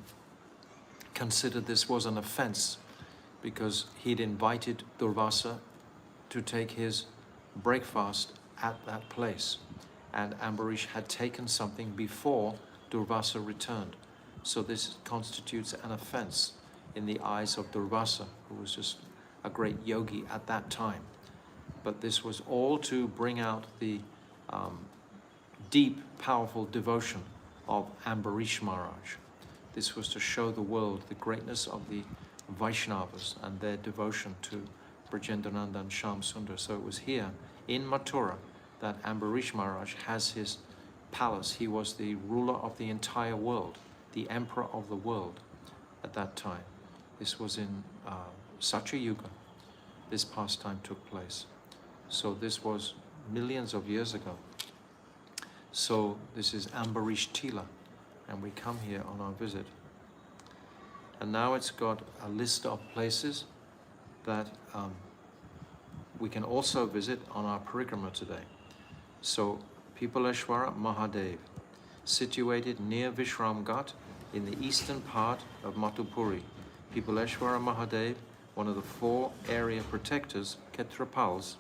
considered this was an offense because he'd invited Durvasa to take his breakfast at that place, and Ambarish had taken something before Durvasa returned. So this constitutes an offense in the eyes of Durvasa, who was just a great yogi at that time. But this was all to bring out the deep, powerful devotion of Ambarish Maharaj. This was to show the world the greatness of the Vaishnavas and their devotion to Brajendrananda and Shyam Sundar. So it was here in Mathura that Ambarish Maharaj has his palace. He was the ruler of the entire world, the emperor of the world at that time. This was in Satya Yuga. This pastime took place. So this was millions of years ago. So this is Ambarish Tila, and we come here on our visit. And now it's got a list of places that we can also visit on our parikrama today. So Pipaleshwara Mahadev, situated near Vishram Ghat in the eastern part of Mathupuri. Pipaleshwara Mahadev, one of the 4 area protectors, Ketrapals,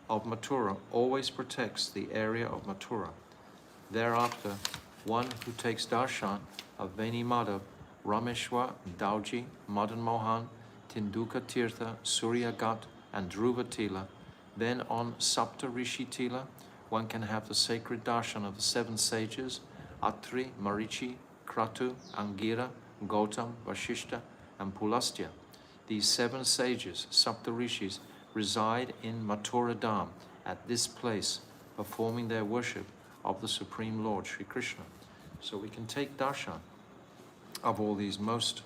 of Mathura, always protects the area of Mathura. Thereafter, one who takes darshan of Veni Madhav, Rameshwar, Dauji, Madan Mohan, Tinduka Tirtha, Surya Ghat, and Dhruva Tila, then on Sapta Rishi Tila, one can have the sacred darshan of the 7 sages, Atri, Marichi, Kratu, Angira, Gautam, Vashishta, and Pulastya. These 7 sages, Sapta Rishis, reside in Mathura Dham at this place, performing their worship of the Supreme Lord, Sri Krishna. So we can take darshan of all these most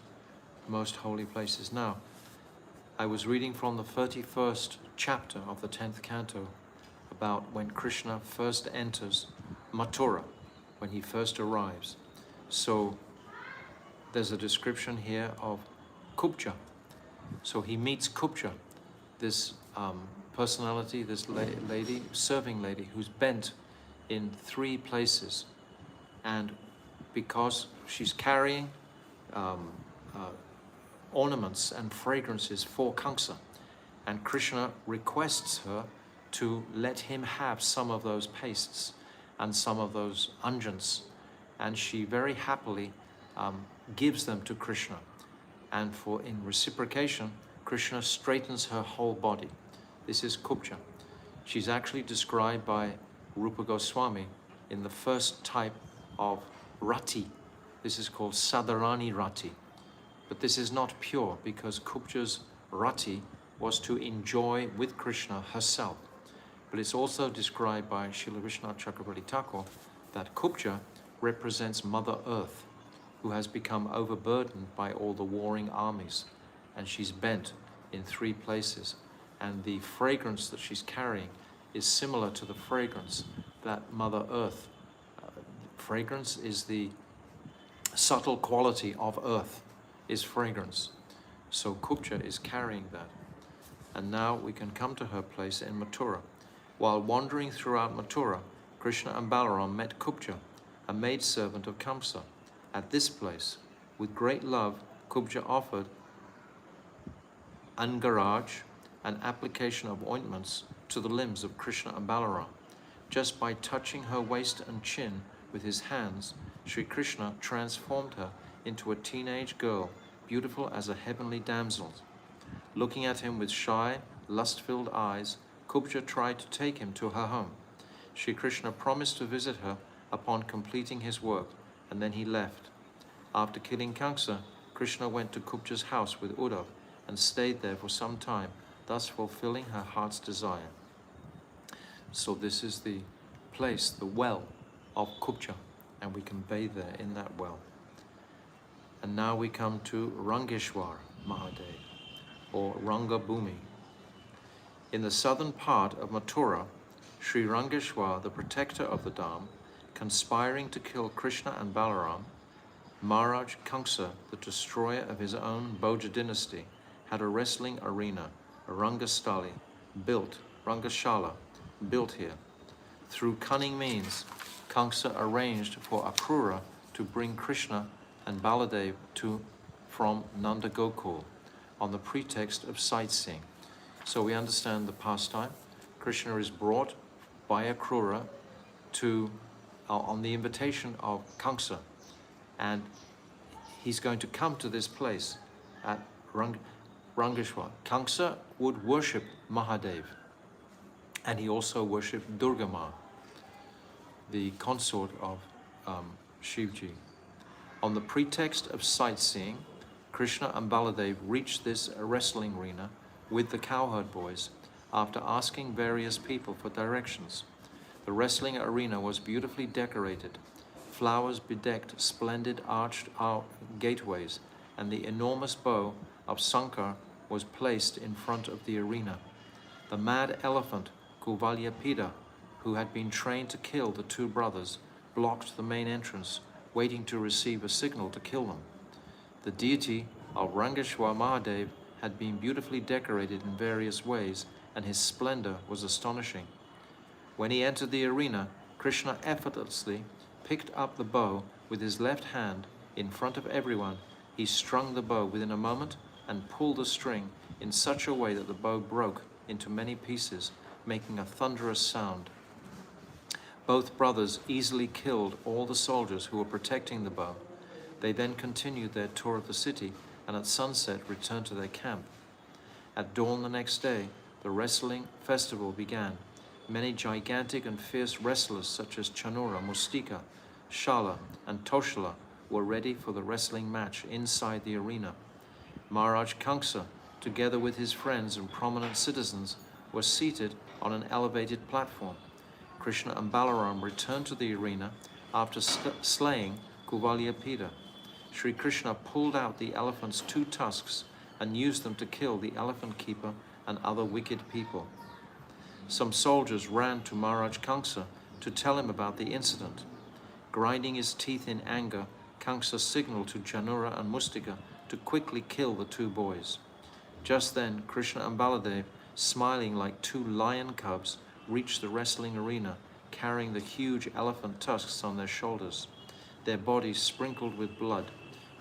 holy places. Now, I was reading from the 31st chapter of the 10th canto about when Krishna first enters Mathura, when he first arrives. So there's a description here of Kubja. So he meets Kubja, this personality, this lady, serving lady, who's bent in 3 places. And because she's carrying ornaments and fragrances for Kamsa, and Krishna requests her to let him have some of those pastes and some of those unguents, and she very happily gives them to Krishna. And in reciprocation, Krishna straightens her whole body. This is Kubja. She's actually described by Rupa Goswami in the first type of rati. This is called Sadarani rati. But this is not pure, because Kubja's rati was to enjoy with Krishna herself. But it's also described by Srila Vishwanath Chakravarti Thakur that Kubja represents Mother Earth, who has become overburdened by all the warring armies, and she's bent in 3 places. And the fragrance that she's carrying is similar to the fragrance that Mother Earth. Fragrance is the subtle quality of earth, is fragrance. So Kubja is carrying that. And now we can come to her place in Mathura. While wandering throughout Mathura, Krishna and Balaram met Kubja, a maidservant of Kamsa. At this place, with great love, Kubja offered Angaraj, an application of ointments, to the limbs of Krishna and Balaram. Just by touching her waist and chin with his hands, Sri Krishna transformed her into a teenage girl, beautiful as a heavenly damsel. Looking at him with shy, lust-filled eyes, Kubja tried to take him to her home. Sri Krishna promised to visit her upon completing his work, and then he left. After killing Kamsa, Krishna went to Kubja's house with Uddhav and stayed there for some time, thus fulfilling her heart's desire. So this is the place, the well of Kubja, and we can bathe there in that well. And now we come to Rangeshwar Mahadev, or Ranga Bhumi. In the southern part of Mathura, Sri Rangeshwar, the protector of the Dham, conspiring to kill Krishna and Balaram, Maharaj Kamsa, the destroyer of his own Bhoja dynasty, had a wrestling arena, a Rangasthali, Rangashala, built here. Through cunning means, Kamsa arranged for Akrura to bring Krishna and Baladev from Nanda Gokul on the pretext of sightseeing. So we understand the pastime. Krishna is brought by Akrura on the invitation of Kamsa, and he's going to come to this place at Rangeshwar. Kamsa would worship Mahadev, and he also worshipped Durga Ma, the consort of Shivji. On the pretext of sightseeing, Krishna and Baladev reached this wrestling arena with the cowherd boys after asking various people for directions. The wrestling arena was beautifully decorated. Flowers bedecked splendid arched gateways, and the enormous bow of Sankar was placed in front of the arena. The mad elephant Kuvalyapida, who had been trained to kill the two brothers, blocked the main entrance, waiting to receive a signal to kill them. The deity of Rangeshwar Mahadev had been beautifully decorated in various ways, and his splendor was astonishing. When he entered the arena, Krishna effortlessly picked up the bow with his left hand in front of everyone. He strung the bow within a moment and pulled the string in such a way that the bow broke into many pieces, making a thunderous sound. Both brothers easily killed all the soldiers who were protecting the bow. They then continued their tour of the city, and at sunset returned to their camp. At dawn the next day, the wrestling festival began. Many gigantic and fierce wrestlers such as Chanura, Mustika, Shala, and Toshala were ready for the wrestling match inside the arena. Maharaj Kamsa, together with his friends and prominent citizens, were seated on an elevated platform. Krishna and Balaram returned to the arena after slaying Kuvalyapida. Sri Krishna pulled out the elephant's two tusks and used them to kill the elephant keeper and other wicked people. Some soldiers ran to Maharaj Kamsa to tell him about the incident. Grinding his teeth in anger, Kamsa signaled to Janura and Mustika to quickly kill the two boys. Just then, Krishna and Baladev, smiling like two lion cubs, reached the wrestling arena, carrying the huge elephant tusks on their shoulders, their bodies sprinkled with blood.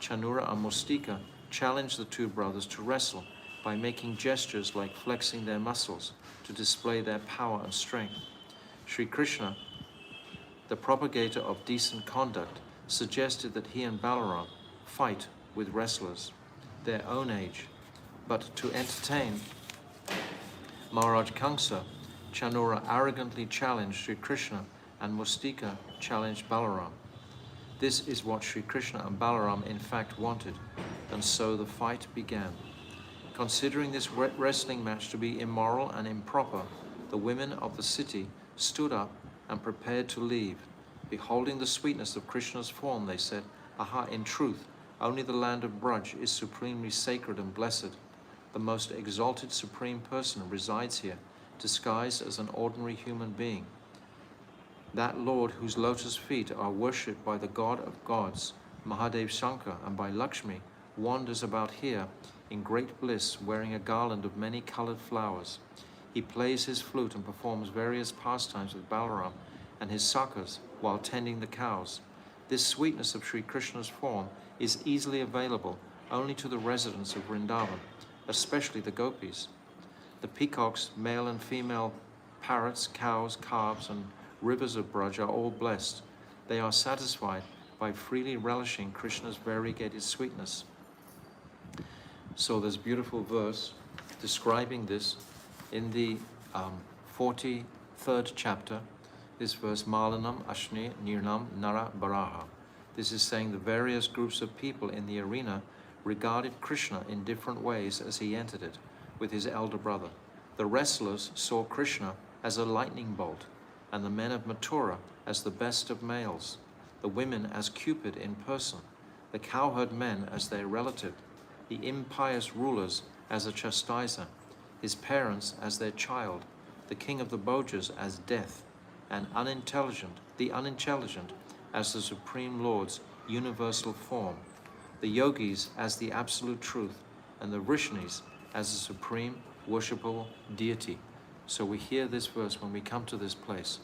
Chanura and Mustika challenged the two brothers to wrestle by making gestures like flexing their muscles to display their power and strength. Sri Krishna, the propagator of decent conduct, suggested that he and Balaram fight with wrestlers their own age, but to entertain Maharaj Kamsa, Chanura arrogantly challenged Sri Krishna and Mustika challenged Balaram. This is what Sri Krishna and Balaram in fact wanted, and so the fight began. Considering this wrestling match to be immoral and improper, the women of the city stood up and prepared to leave. Beholding the sweetness of Krishna's form, they said, "Aha, in truth, only the land of Braj is supremely sacred and blessed. The most exalted Supreme Person resides here, disguised as an ordinary human being. That Lord whose lotus feet are worshipped by the God of gods, Mahadev Shankar, and by Lakshmi, wanders about here in great bliss, wearing a garland of many colored flowers. He plays his flute and performs various pastimes with Balaram and his sakhas while tending the cows. This sweetness of Sri Krishna's form is easily available only to the residents of Vrindavan, especially the gopis. The peacocks, male and female parrots, cows, calves, and rivers of Braj are all blessed. They are satisfied by by freely relishing Krishna's variegated sweetness. So there's a beautiful verse describing this in the 43rd chapter. This verse, Malanam Ashni Nirnam Nara Baraha. This is saying the various groups of people in the arena regarded Krishna in different ways as he entered it with his elder brother. The wrestlers saw Krishna as a lightning bolt, and the men of Mathura as the best of males, the women as Cupid in person, the cowherd men as their relative, the impious rulers as a chastiser, his parents as their child, the king of the Bojas as death, and the unintelligent as the Supreme Lord's universal form, the yogis as the absolute truth, and the Vrishnis as the supreme worshipable deity. So we hear this verse when we come to this place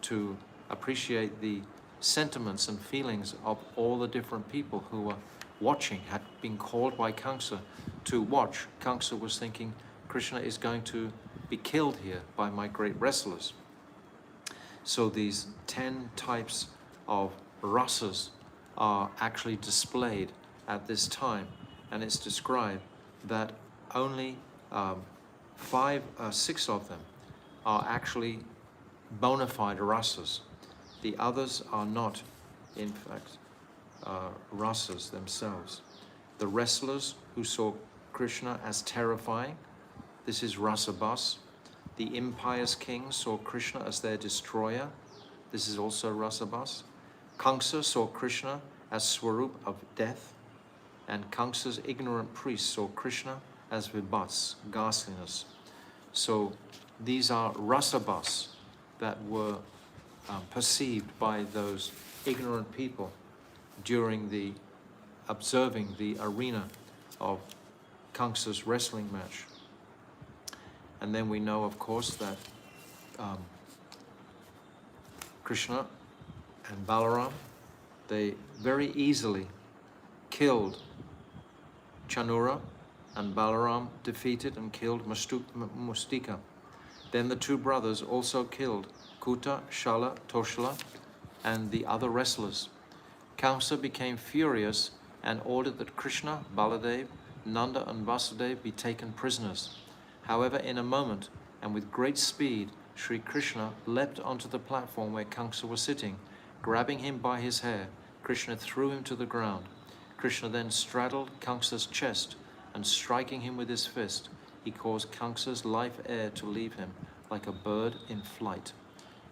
to appreciate the sentiments and feelings of all the different people who were watching, had been called by Kamsa to watch. Kamsa was thinking, Krishna is going to be killed here by my great wrestlers. So these 10 types of rasas are actually displayed at this time, and it's described that only 6 of them are actually bona fide rasas. The others are not, in fact, rasas themselves. The wrestlers who saw Krishna as terrifying, this is rasabas. The impious kings saw Krishna as their destroyer, this is also rasabas. Kamsa saw Krishna as Swarup of death, and Kamsa's ignorant priests saw Krishna as vibhats, ghastliness. So these are rasabas that were perceived by those ignorant people during the observing the arena of Kamsa's wrestling match. And then we know, of course, that Krishna and Balaram, they very easily killed Chanura, and Balaram defeated and killed Mustika. Then the 2 brothers also killed Kuta, Shala, Toshala, and the other wrestlers. Kamsa became furious and ordered that Krishna, Baladev, Nanda and Vasudev be taken prisoners. However, in a moment, and with great speed, Sri Krishna leapt onto the platform where Kamsa was sitting. Grabbing him by his hair, Krishna threw him to the ground. Krishna then straddled Kamsa's chest, and striking him with his fist, he caused Kamsa's life air to leave him like a bird in flight.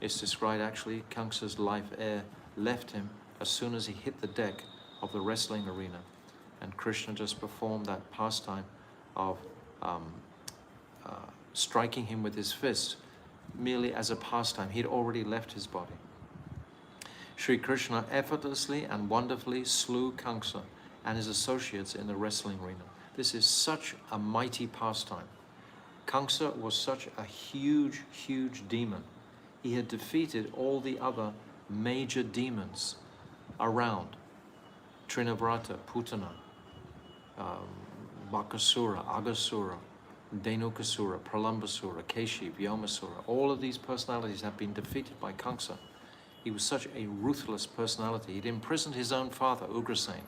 It's described actually, Kamsa's life air left him as soon as he hit the deck of the wrestling arena. And Krishna just performed that pastime of striking him with his fist merely as a pastime. He'd already left his body. Sri Krishna effortlessly and wonderfully slew Kamsa and his associates in the wrestling arena. This is such a mighty pastime. Kamsa was such a huge, huge demon. He had defeated all the other major demons around. Trinavrata, Putana, Bakasura, Agasura, Dhenukasura, Pralambasura, Keshi, Vyomasura. All of these personalities have been defeated by Kamsa. He was such a ruthless personality. He'd imprisoned his own father, Ugrasen,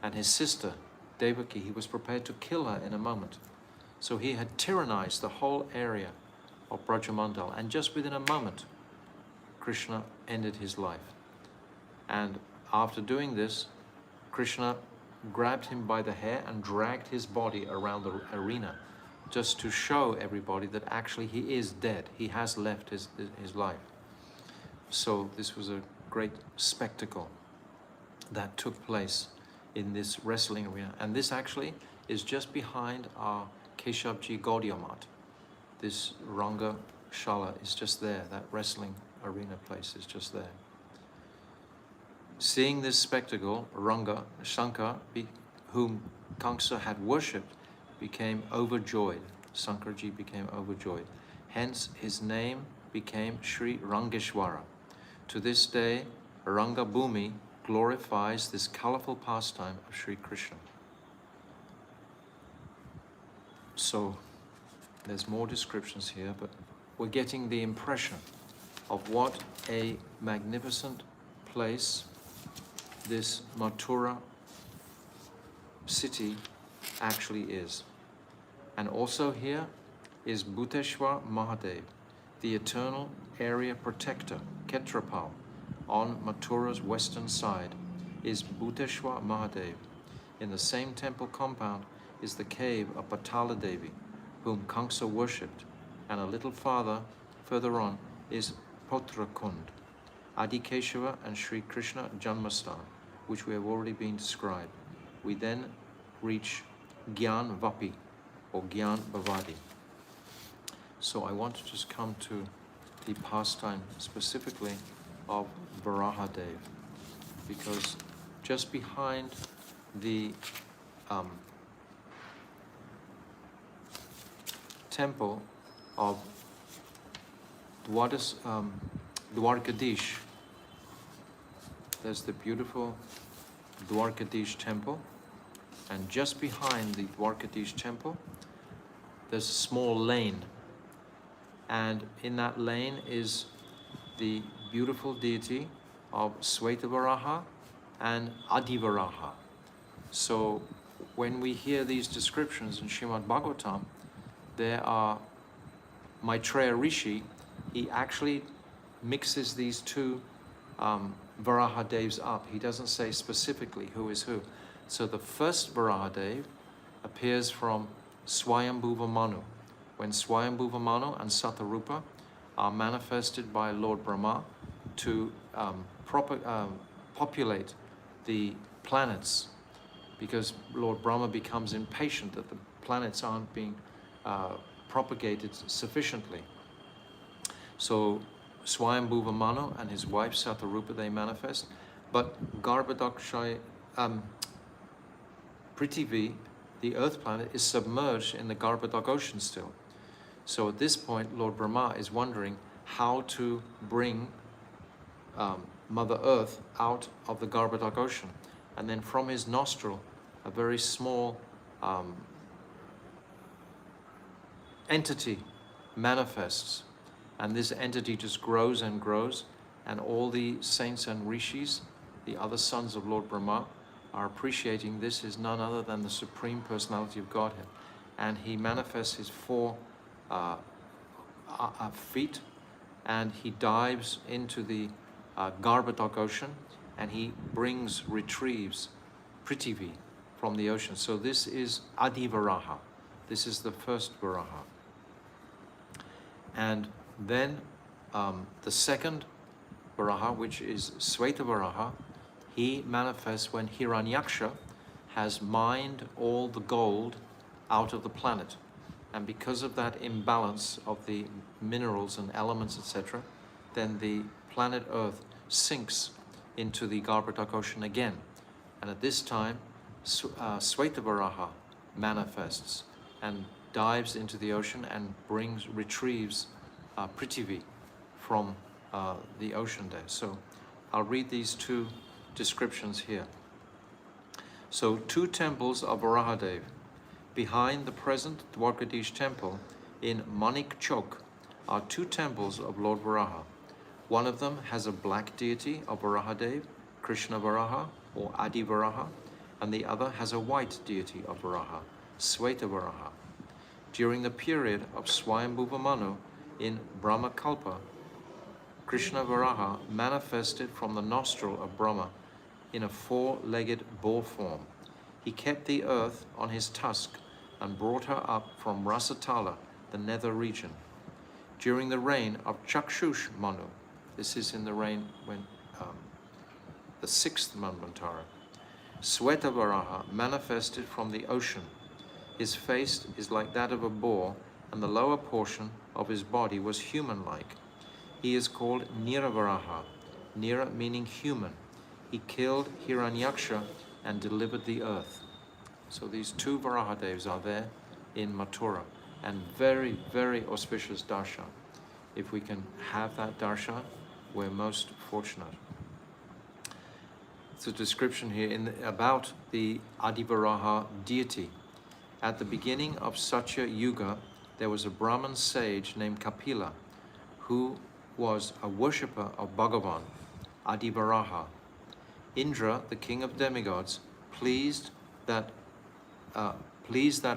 and his sister, Devaki. He was prepared to kill her in a moment. So he had tyrannized the whole area of Vraja Mandala, and just within a moment, Krishna ended his life. And after doing this, Krishna grabbed him by the hair and dragged his body around the arena, just to show everybody that actually he is dead. He has left his life. So this was a great spectacle that took place in this wrestling arena. And this actually is just behind our Keshavji Gaudiya Mat. This Ranga Shala is just there. That wrestling arena place is just there. Seeing this spectacle, Ranga, Shankar, whom Kamsa had worshipped, became overjoyed. Sankarji became overjoyed. Hence, his name became Sri Rangeshwara. To this day, Ranga Bhumi glorifies this colorful pastime of Sri Krishna. So, there's more descriptions here, but we're getting the impression of what a magnificent place this Mathura city actually is. And also here is Bhuteshwar Mahadev, the eternal area protector, Ketrapal, on Mathura's western side is Bhuteshwar Mahadev. In the same temple compound is the cave of Patala Devi, whom Kamsa worshipped, and a little further on is Potrakund, Adi Keshava and Sri Krishna Janmastan, which we have already been described. We then reach Gyan Vapi, or Gyan Bhavadi. So I want to just come to the pastime specifically of Varahadev, because just behind the temple of Dwarkadish, there's the beautiful Dwarkadish temple, and just behind the Dwarkadish temple there's a small lane, and in that lane is the beautiful deity of Svetavaraha and Adivaraha. So when we hear these descriptions in Srimad Bhagavatam, there are Maitreya Rishi, he actually mixes these two Varahadevs up. He doesn't say specifically who is who. So the first Varahadev appears from Swayambhuva Manu, when Swayambhuva Manu and Satarupa are manifested by Lord Brahma to populate the planets, because Lord Brahma becomes impatient that the planets aren't being propagated sufficiently. So Swayambhuva Manu and his wife Satarupa, they manifest, but Garbhodakshay, Prithivi, the earth planet, is submerged in the Garbhodak ocean still. So at this point, Lord Brahma is wondering how to bring Mother Earth out of the Garbhodak ocean. And then from his nostril, a very small entity manifests. And this entity just grows and grows. And all the saints and rishis, the other sons of Lord Brahma, are appreciating this is none other than the Supreme Personality of Godhead. And he manifests his 4 feet, and he dives into the Garbhodak ocean, and he retrieves Prithivi from the ocean. So this is Adivaraha. This is the first Varaha. And then the second Varaha, which is Svetavaraha, he manifests when Hiranyaksha has mined all the gold out of the planet. And because of that imbalance of the minerals and elements, etc., then the planet Earth sinks into the Garbhodak ocean again. And at this time, Svetavaraha manifests and dives into the ocean and retrieves Prithivi from the ocean there. So I'll read these 2 descriptions here. So 2 temples of Varahadev. Behind the present Dwarkadish temple in Manik Chowk are 2 temples of Lord Varaha. One of them has a black deity of Varahadev, Krishna Varaha or Adi Varaha, and the other has a white deity of Varaha, Sweta Varaha. During the period of Swayambhuva Manu in Brahma Kalpa, Krishna Varaha manifested from the nostril of Brahma in a 4-legged boar form. He kept the earth on his tusk and brought her up from Rasatala, the nether region. During the reign of Chakshush Manu, this is in the reign when the 6th Manvantara, Svetavaraha manifested from the ocean. His face is like that of a boar, and the lower portion of his body was human-like. He is called Niravaraha, Nira meaning human. He killed Hiranyaksha and delivered the earth. So these 2 Varahadevs are there in Mathura, and very, very auspicious darshan. If we can have that darshan, we're most fortunate. It's a description here about the Adivaraha deity. At the beginning of Satya Yuga, there was a Brahmin sage named Kapila, who was a worshipper of Bhagavan, Adivaraha. Indra, the king of demigods, pleased that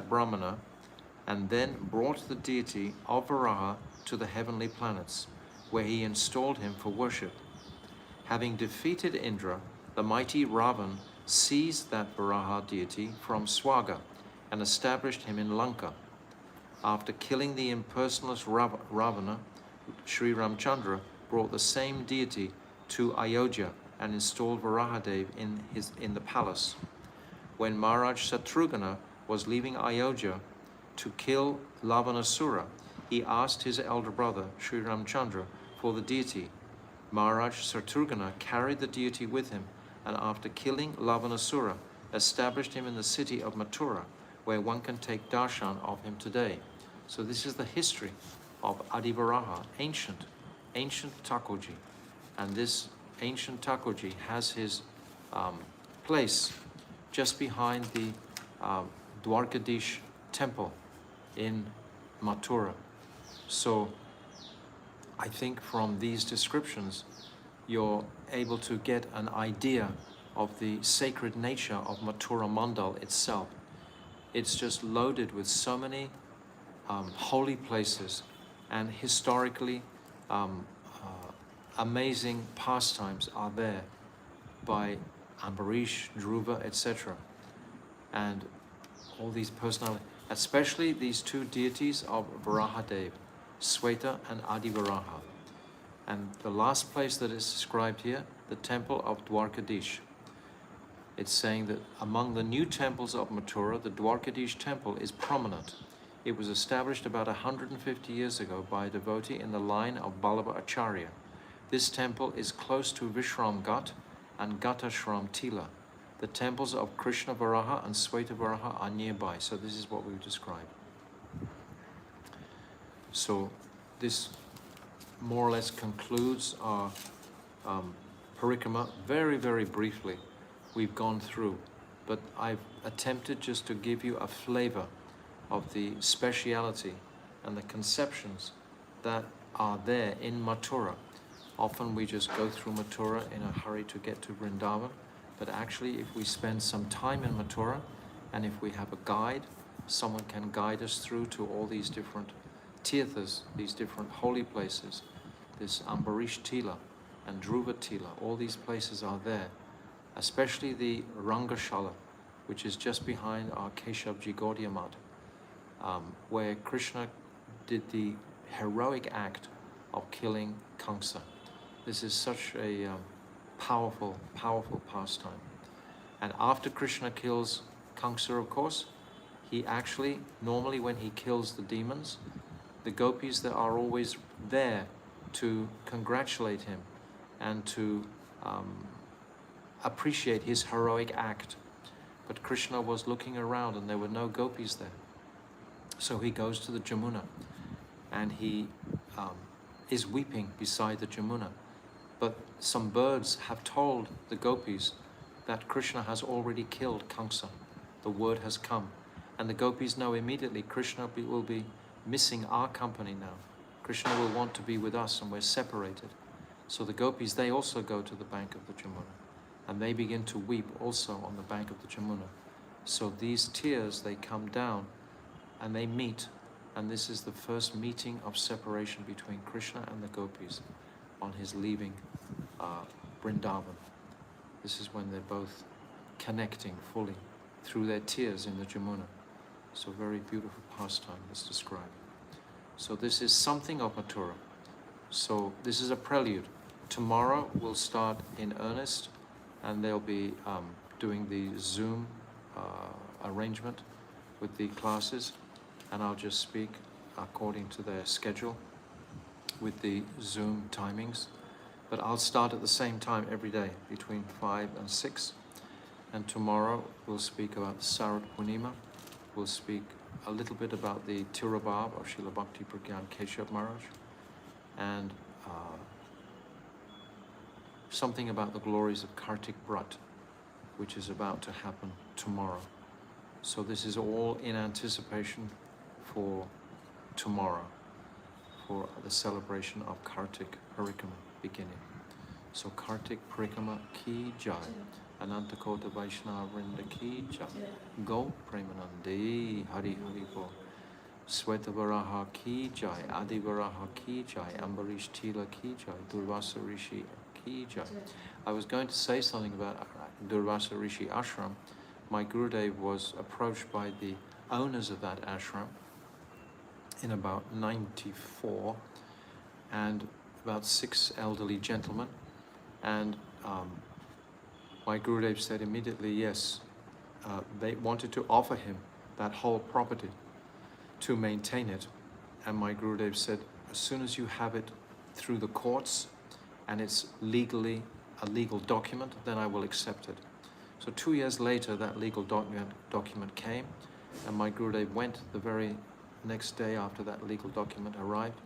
Brahmana, and then brought the deity of Varaha to the heavenly planets, where he installed him for worship. Having defeated Indra, the mighty Ravan seized that Varaha deity from Swaga and established him in Lanka. After killing the impersonalist Ravana, Sri Ramchandra brought the same deity to Ayodhya and installed Varahadev in the palace. When Maharaj Satrughna was leaving Ayodhya to kill Lavanasura, he asked his elder brother, Sri Ramchandra, for the deity. Maharaj Satrughna carried the deity with him, and after killing Lavanasura, established him in the city of Mathura, where one can take darshan of him today. So this is the history of Adivaraha, ancient Thakurji. And this ancient Thakurji has his place just behind the Dwarkadish temple in Mathura. So I think from these descriptions, you're able to get an idea of the sacred nature of Mathura Mandal itself. It's just loaded with so many holy places and historically amazing pastimes are there by Ambarish, Dhruva, etc. And all these personalities, especially these two deities of Varahadev, Sweta and Adivaraha. And the last place that is described here, the temple of Dwarkadish. It's saying that among the new temples of Mathura, the Dwarkadish temple is prominent. It was established about 150 years ago by a devotee in the line of Ballabha Acharya. This temple is close to Vishram Ghat and Gatashram Tila. The temples of Krishna Varaha and Sweta Varaha are nearby. So this is what we've described. So this more or less concludes our parikrama. Very, very briefly, we've gone through, but I've attempted just to give you a flavor of the speciality and the conceptions that are there in Mathura. Often we just go through Mathura in a hurry to get to Vrindavan, but actually if we spend some time in Mathura and if we have a guide, someone can guide us through to all these different tirthas, these different holy places, this Ambarish Tila and Dhruva Tila, all these places are there, especially the Rangashala, which is just behind our Keshavji Gaudiya Math, where Krishna did the heroic act of killing Kamsa. This is such a powerful, powerful pastime. And after Krishna kills Kamsa, of course, he actually, normally when he kills the demons, the gopis that are always there to congratulate him and to appreciate his heroic act. But Krishna was looking around and there were no gopis there. So he goes to the Jamuna and he is weeping beside the Jamuna. But some birds have told the gopis that Krishna has already killed Kamsa. The word has come. And the gopis know immediately Krishna will be missing our company now. Krishna will want to be with us and we're separated. So the gopis, they also go to the bank of the Jamuna and they begin to weep also on the bank of the Jamuna. So these tears, they come down and they meet, and this is the first meeting of separation between Krishna and the gopis on his leaving Vrindavan. This is when they're both connecting fully through their tears in the Jamuna. So very beautiful pastime that's described. So this is something of Mathura. So this is a prelude. Tomorrow we'll start in earnest and they'll be doing the Zoom arrangement with the classes, and I'll just speak according to their schedule with the Zoom timings. But I'll start at the same time every day between 5 and 6. And tomorrow we'll speak about Sarat Purnima. We'll speak a little bit about the Tirabhav of Srila Bhakti Pragyan Keshav Maharaj, and something about the glories of Kartik Vrat, which is about to happen tomorrow. So this is all in anticipation for tomorrow, for the celebration of Kartik Parikrama beginning. So Kartik Parikrama ki jai. Anantakota Vaishnava Vrinda ki jai. Go Premanande Hari Hari Bol. Sweta Varaha ki jai. Adi Varaha ki jai. Ambarish Tila ki jai. Durvasa Rishi ki jai. I was going to say something about Durvasa Rishi ashram. My Gurudev was approached by the owners of that ashram in about 94, and about 6 elderly gentlemen, and my Gurudev said immediately yes. They wanted to offer him that whole property to maintain it, and my Gurudev said, as soon as you have it through the courts and it's legally a legal document, then I will accept it. So 2 years later, that legal document came, and my Gurudev went the very next day after that legal document arrived,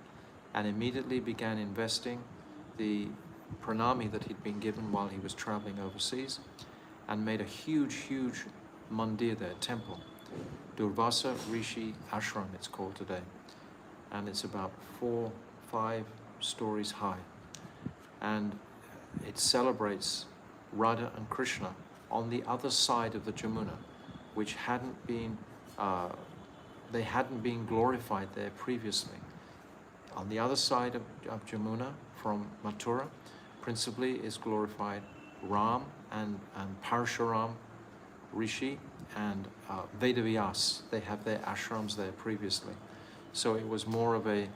and immediately began investing the pranami that he'd been given while he was traveling overseas, and made a huge, huge mandir there, temple. Durvasa Rishi Ashram it's called today, and it's about 4-5 stories high, and it celebrates Radha and Krishna on the other side of the Jamuna, which hadn't been they hadn't been glorified there previously. On the other side of Jamuna, from Mathura, principally is glorified Ram and Parshuram Rishi and Vedavyas. They have their ashrams there previously. So it was more of a,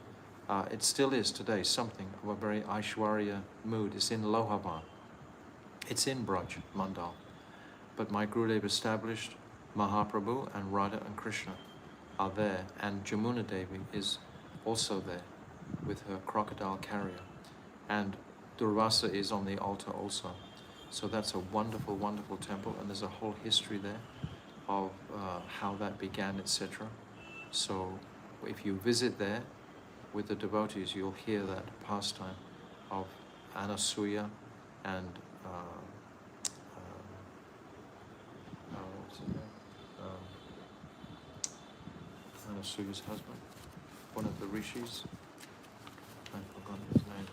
it still is today, something of a very Aishwarya mood. It's in Lohavan. It's in Vraja Mandala. But my Gurudev established Mahaprabhu and Radha and Krishna are there, and Jamuna Devi is also there with her crocodile carrier, and Durvasa is on the altar also. So that's a wonderful, wonderful temple, and there's a whole history there of how that began, etc. So if you visit there with the devotees, you'll hear that pastime of Anasuya and what's his name? Anasuya's husband, one of the rishis. I've forgotten his name.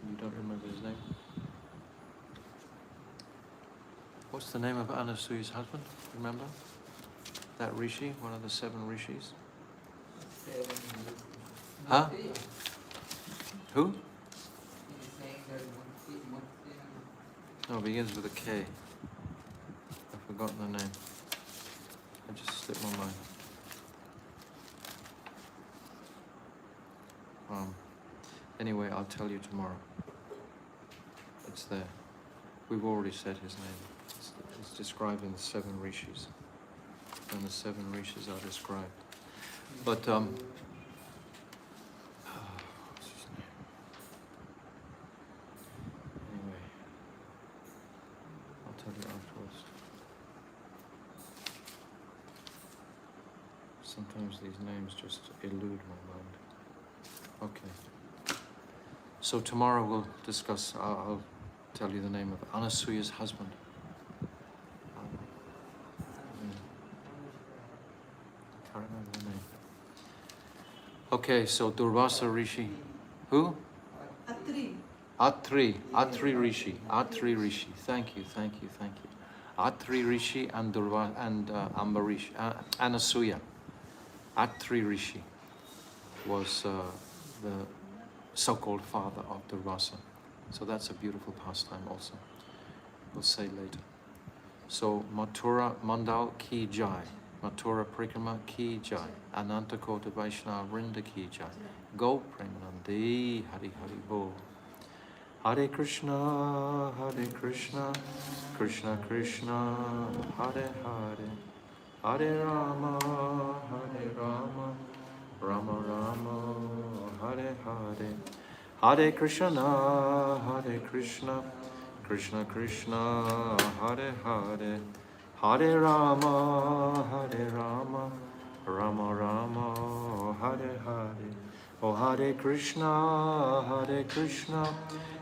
You don't remember his name? What's the name of Anasuya's husband? Remember? That rishi, one of the 7 rishis? Huh? Who? No, it begins with a K. I've forgotten the name. I just slipped my mind. Anyway, I'll tell you tomorrow. It's there. We've already said his name. It's described in the 7 rishis. And the 7 rishis are described. But, what's his name? Anyway, I'll tell you afterwards. Sometimes these names just elude my mind. Okay. So tomorrow we'll discuss, I'll tell you the name of Anasuya's husband. I can't remember the name. Okay, so Durvasa Rishi. Who? Atri Rishi. Atri Rishi. Thank you. Atri Rishi and Ambarish, Anasuya. Atri Rishi was the so-called father of Durvasa. So that's a beautiful pastime also. We'll say later. So Mathura Mandala ki jai. Mathura Parikrama ki jai. Anantakota Vaishnava Vrinda ki jai. Go Premanande Hari Hari Bol. Hare Krishna, Krishna Krishna, Hare Hare, Hare Rama, Rama Rama, Hare Hare, Hare Krishna, Krishna Krishna, Hare Hare, Hare Rama, Rama Rama, Hare Hare. Oh Hare Krishna,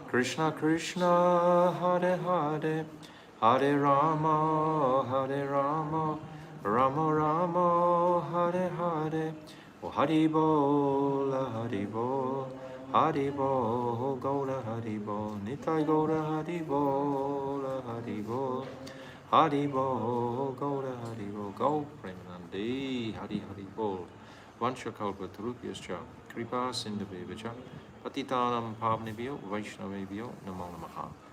Krishna Krishna, Hare Hare, Hare Rama, Rama Rama, Hare Hare. Oh Hari Bol, Haribo, Gaura Haribo, Nitai Gaura Haribo, Haribo, Haribo, Gaura Haribo, Go Premanandi, Hari Haribo, Vanchakalpa Tarupyascha, Kripa Sindhavevacha, Patitanam Pavnibhyo, Vaishnavebhyo, Namo Namaha.